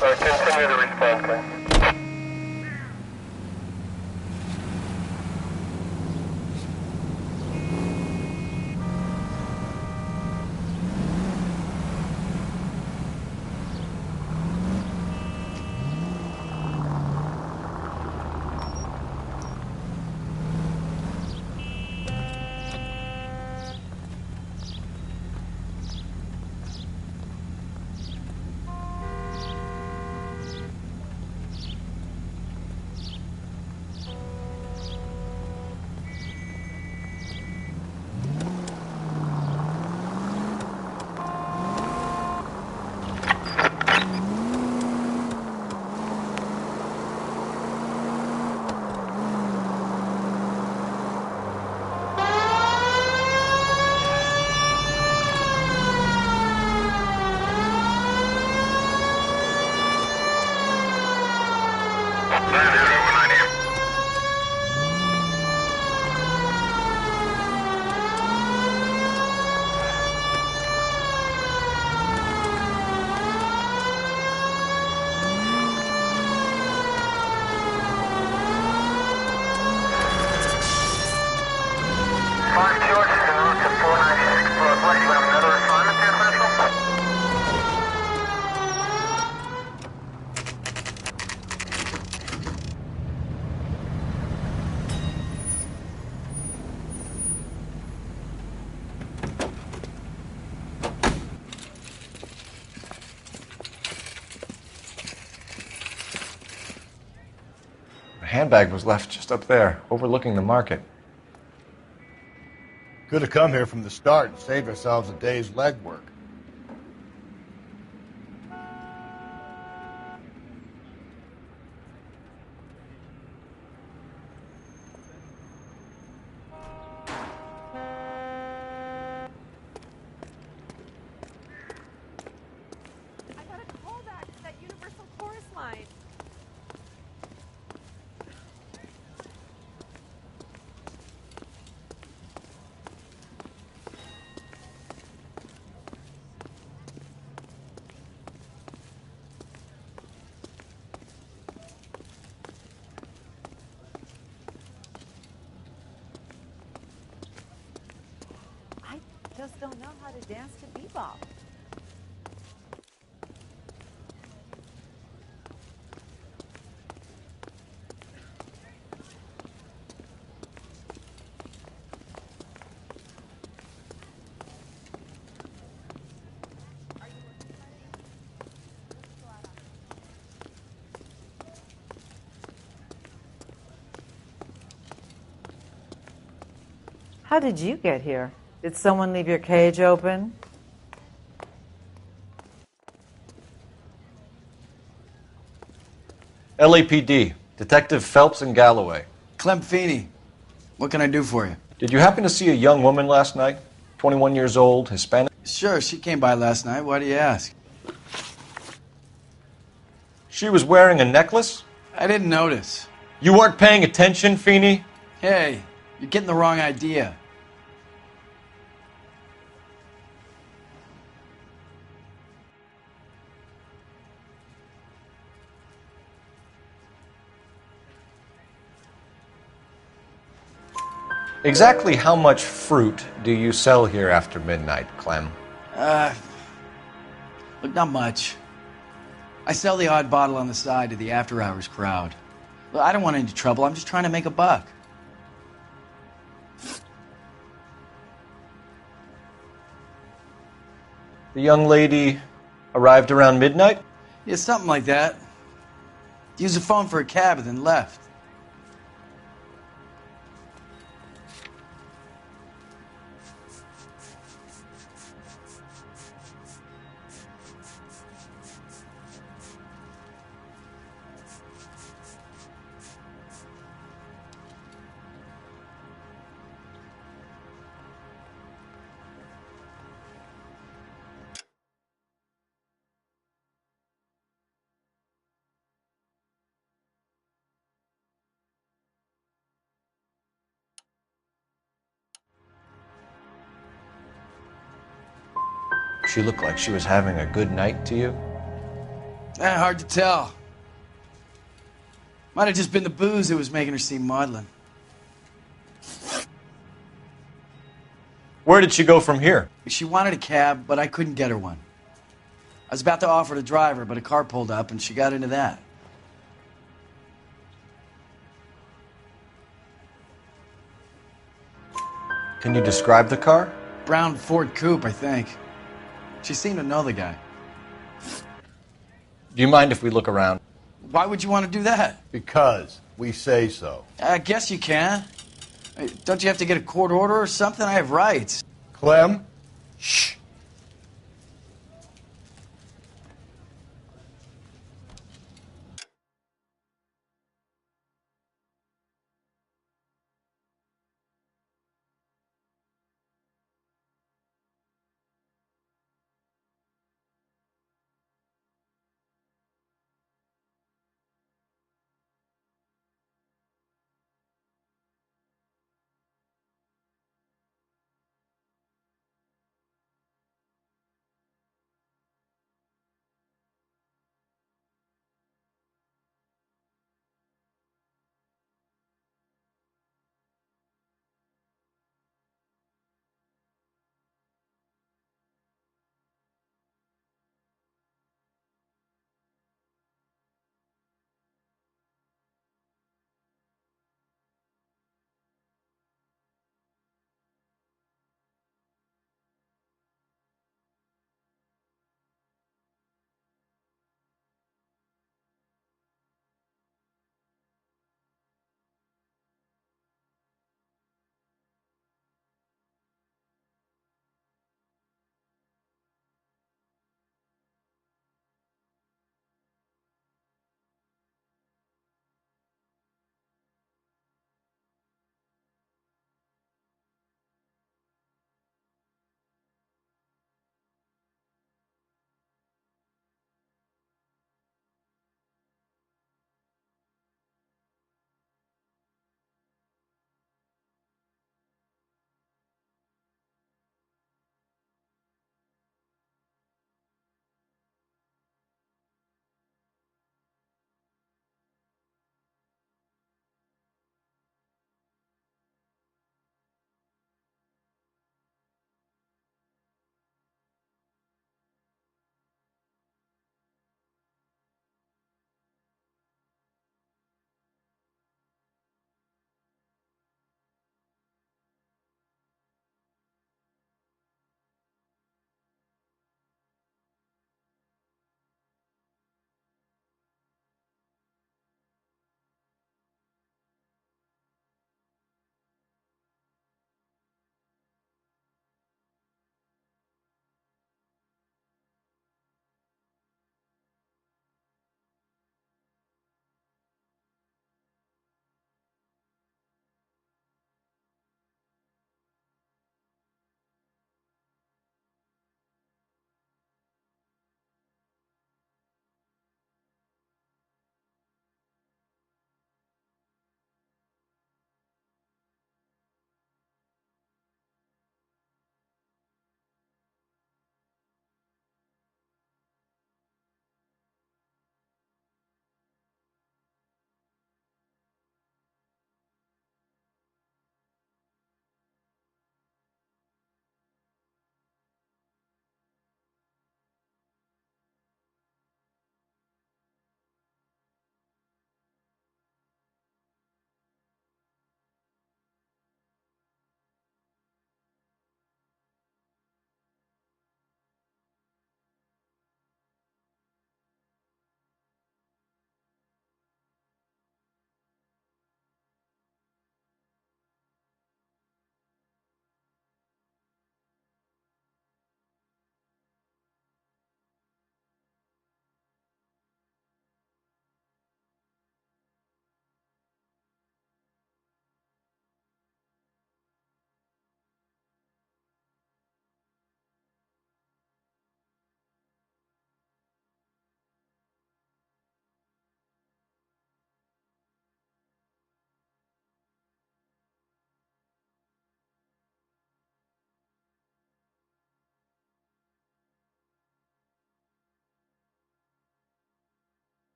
Continue to respond, please. Handbag was left just up there, overlooking the market. Could have come here from the start and saved ourselves a day's legwork. Just don't know how to dance to bebop. How did you get here? Did someone leave your cage open? LAPD, Detective Phelps and Galloway. Clem Feeney, what can I do for you? Did you happen to see a young woman last night? 21 years old, Hispanic? Sure, she came by last night. Why do you ask? She was wearing a necklace? I didn't notice. You weren't paying attention, Feeney? Hey, You're getting the wrong idea. Exactly how much fruit do you sell here after midnight, Clem? Look, not much. I sell the odd bottle on the side to the after-hours crowd. Look, I don't want any trouble. I'm just trying to make a buck. The young lady arrived around midnight? Yeah, something like that. Used the phone for a cab and then left. She looked like she was having a good night to you? Hard to tell. Might have just been the booze that was making her seem maudlin. Where did she go from here? She wanted a cab, but I couldn't get her one. I was about to offer to drive her, but a car pulled up and she got into that. Can you describe the car? Brown Ford Coupe, I think. She seemed to know the guy. Do you mind if we look around? Why would you want to do that? Because we say so. I guess you can. Don't you have to get a court order or something? I have rights. Clem? Shh.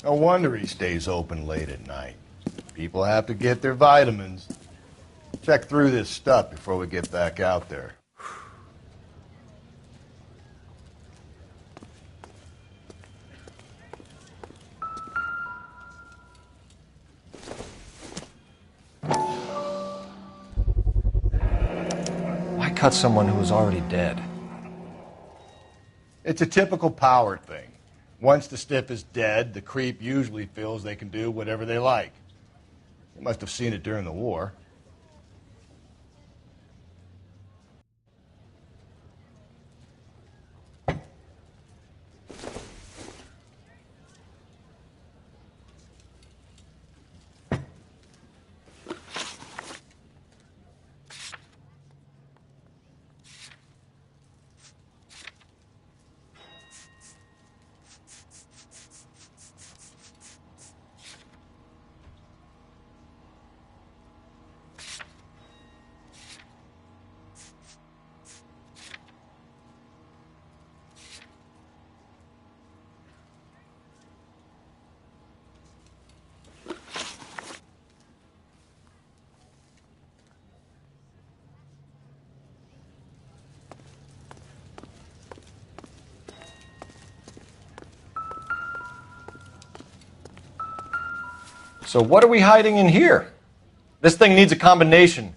No wonder he stays open late at night. People have to get their vitamins. Check through this stuff before we get back out there. Why cut someone who was already dead? It's a typical power thing. Once the stiff is dead, the creep usually feels they can do whatever they like. You must have seen it during the war. So what are we hiding in here? This thing needs a combination.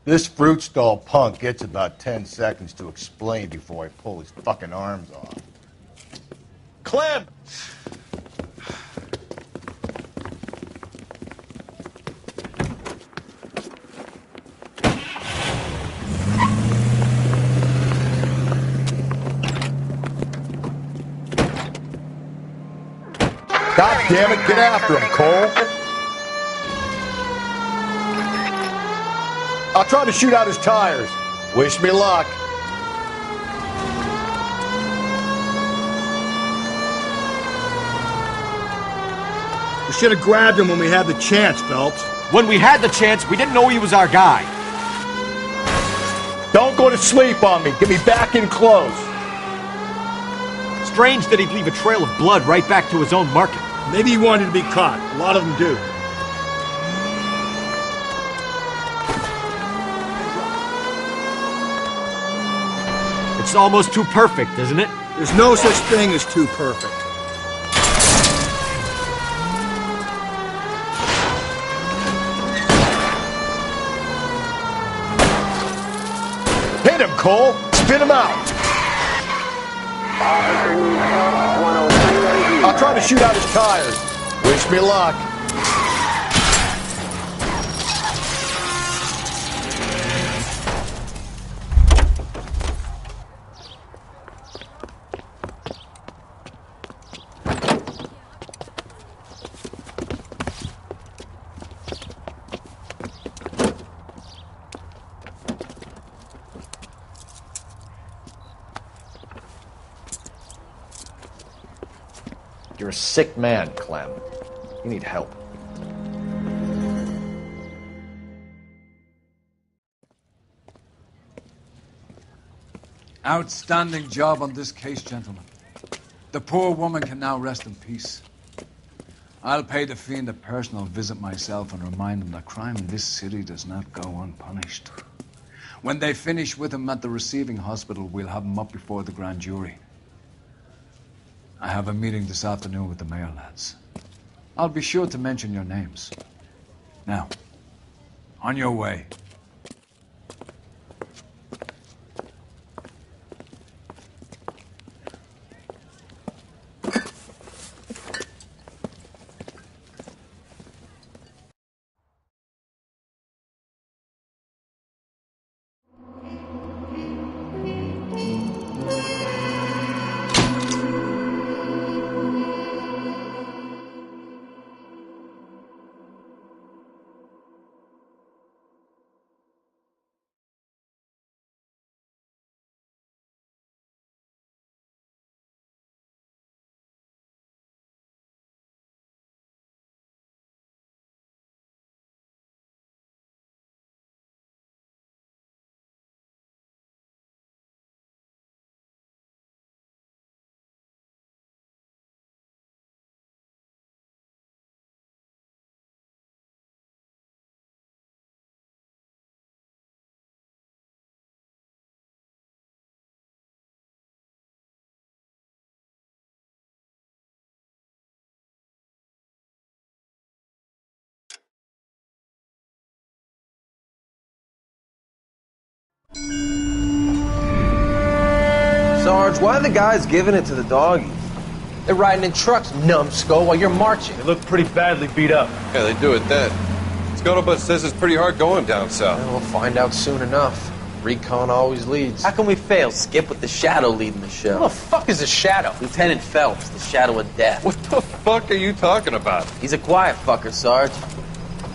This fruit stall punk gets about 10 seconds to explain before I pull his fucking arms off. Clem! God damn it, get after him, Cole. I'll try to shoot out his tires. Wish me luck. We should have grabbed him when we had the chance, Phelps. When we had the chance, we didn't know he was our guy. Don't go to sleep on me. Get me back in close. Strange that he'd leave a trail of blood right back to his own market. Maybe he wanted to be caught. A lot of them do. It's almost too perfect, isn't it? There's no such thing as too perfect. Hit him, Cole. Spin him out. I'll try to shoot out his tires. Wish me luck. You're a sick man, Clem. You need help. Outstanding job on this case, gentlemen. The poor woman can now rest in peace. I'll pay the fiend a personal visit myself and remind him that crime in this city does not go unpunished. When they finish with him at the receiving hospital, we'll have him up before the grand jury. I have a meeting this afternoon with the mayor lads. I'll be sure to mention your names. Now, on your way. Sarge, why are the guys giving it to the doggies? They're riding in trucks, numbskull, while you're marching. They look pretty badly beat up. Yeah, they do at that. Scuttlebutt says it's pretty hard going down south. Yeah, we'll find out soon enough. Recon always leads. How can we fail, Skip, with the Shadow leading the show? Who the fuck is the Shadow? Lieutenant Phelps, the Shadow of Death. What the fuck are you talking about? He's a quiet fucker, Sarge.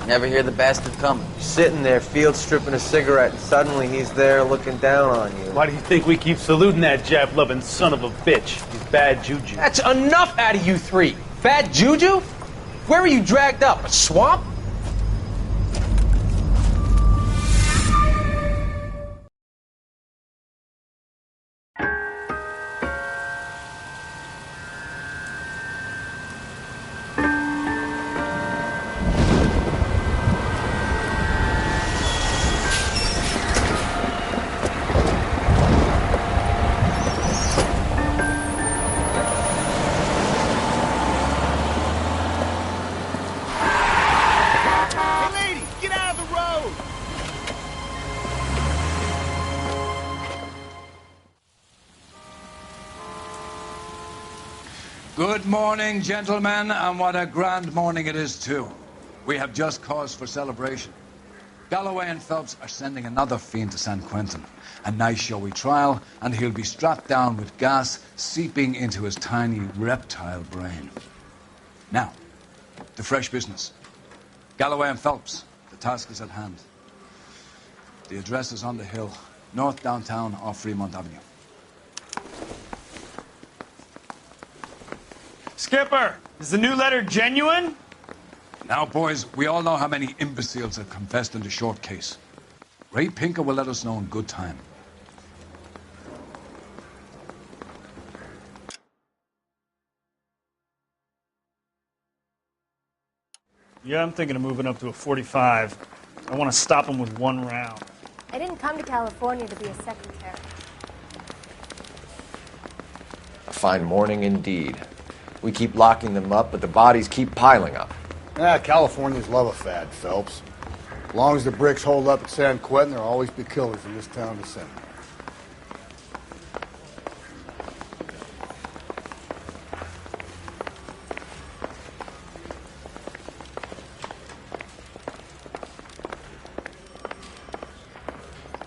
You never hear the bastard coming. You're sitting there, field stripping a cigarette, and suddenly he's there looking down on you. Why do you think we keep saluting that Jap-loving son of a bitch? He's bad juju. That's enough out of you three. Bad juju? Where were you dragged up? A swamp? Good morning, gentlemen, and what a grand morning it is, too. We have just cause for celebration. Galloway and Phelps are sending another fiend to San Quentin. A nice showy trial, and he'll be strapped down with gas seeping into his tiny reptile brain. Now, to fresh business. Galloway and Phelps, the task is at hand. The address is on the hill, north downtown off Fremont Avenue. Skipper, is the new letter genuine? Now, boys, we all know how many imbeciles have confessed in the short case. Ray Pinker will let us know in good time. Yeah, I'm thinking of moving up to a 45. I want to stop him with one round. I didn't come to California to be a secretary. A fine morning indeed. We keep locking them up, but the bodies keep piling up. Yeah, Californians love a fad, Phelps. As long as the bricks hold up at San Quentin, there'll always be killers in this town to send.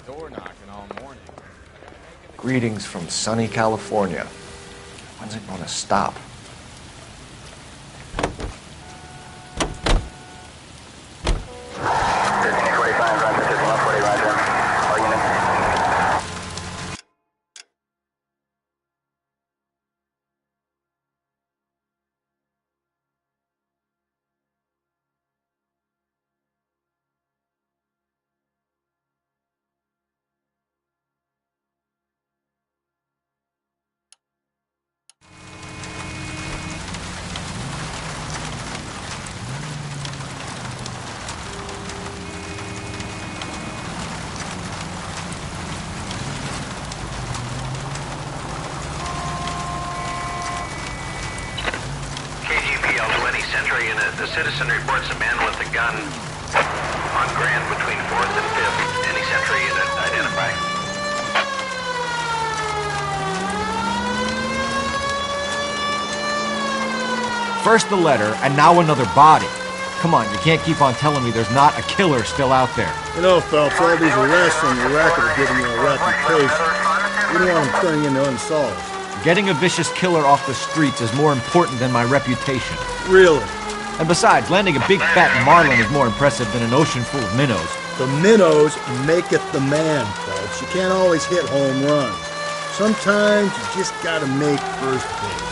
Door knocking all morning. Greetings from sunny California. When's it going to stop? Century Unit. The citizen reports a man with a gun on Grand between 4th and 5th. Any Century Unit identify. First the letter, and now another body. Come on, you can't keep on telling me there's not a killer still out there. You know, Phelps, all these arrests on your record are giving you a reputation. You don't want them turning into unsolved. Getting a vicious killer off the streets is more important than my reputation. Really? And besides, landing a big fat marlin is more impressive than an ocean full of minnows. The minnows make it the man, Phelps. You can't always hit home runs. Sometimes you just gotta make first base.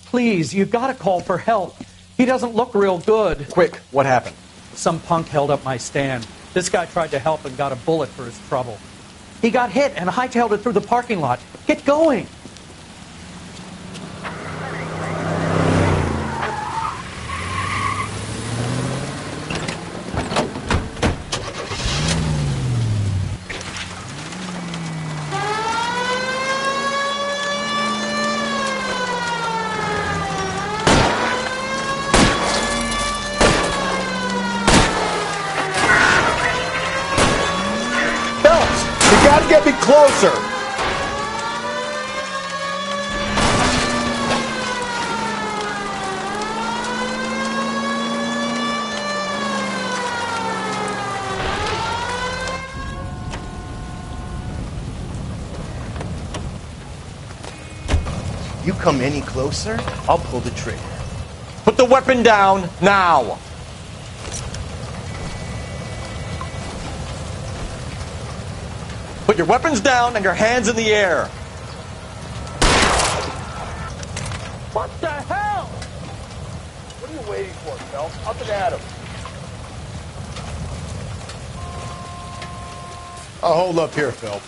Please, you gotta call for help. He doesn't look real good. Quick, what happened? Some punk held up my stand. This guy tried to help and got a bullet for his trouble. He got hit and hightailed it through the parking lot. Get going! Get me closer! You come any closer, I'll pull the trigger. Put the weapon down, now! Put your weapons down and your hands in the air. What the hell? What are you waiting for, Phelps? Up and at him. I'll hold up here, Phelps.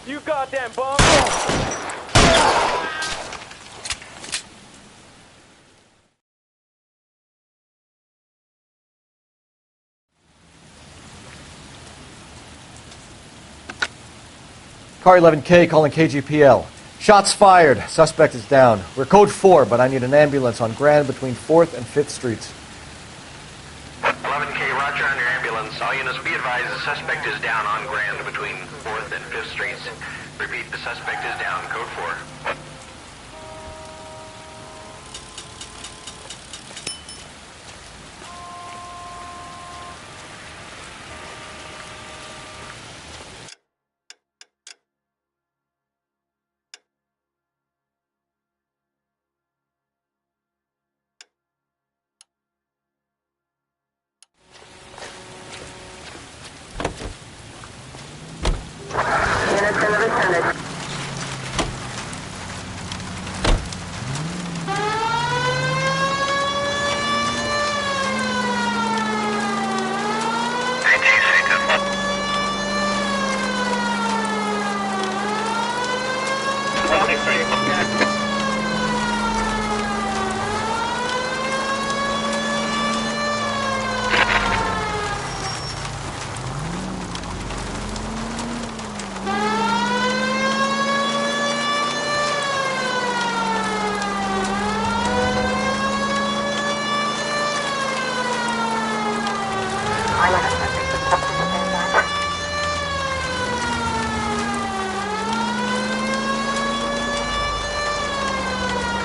You goddamn bum! Car 11K calling KGPL. Shots fired. Suspect is down. We're code 4, but I need an ambulance on Grand between 4th and 5th Streets. 11K, roger on your ambulance. All units be advised the suspect is down on Grand between 4th and 5th Streets. Repeat, the suspect is down. Code 4.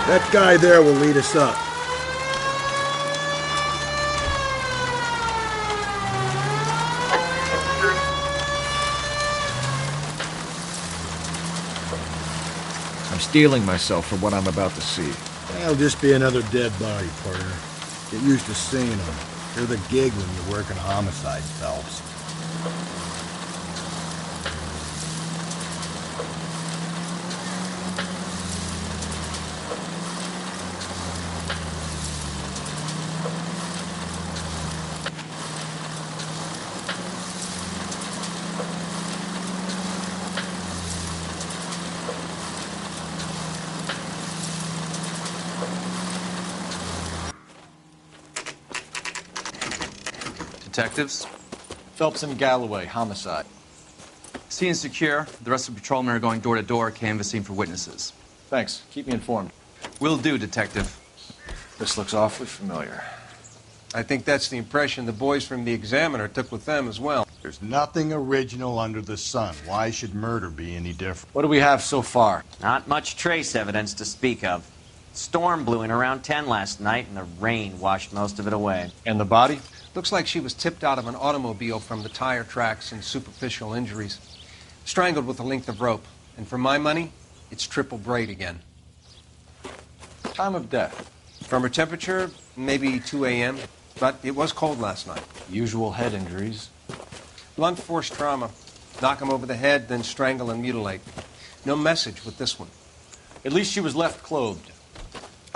That guy there will lead us up. I'm steeling myself for what I'm about to see. That'll just be another dead body, partner. Get used to seeing them. They're the gig when you're working homicides, Phelps. Detectives? Phelps and Galloway, homicide. Scene secure. The rest of the patrolmen are going door to door, canvassing for witnesses. Thanks. Keep me informed. Will do, Detective. This looks awfully familiar. I think that's the impression the boys from the Examiner took with them as well. There's nothing original under the sun. Why should murder be any different? What do we have so far? Not much trace evidence to speak of. Storm blew in around 10 last night, and the rain washed most of it away. And the body? Looks like she was tipped out of an automobile from the tire tracks and superficial injuries. Strangled with a length of rope. And for my money, it's triple braid again. Time of death? From her temperature, maybe 2 a.m., but it was cold last night. Usual head injuries. Blunt force trauma. Knock him over the head, then strangle and mutilate. No message with this one. At least she was left clothed.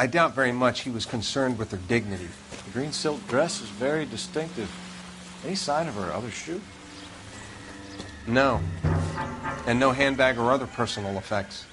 I doubt very much he was concerned with her dignity. The green silk dress is very distinctive. Any sign of her other shoe? No. And no handbag or other personal effects.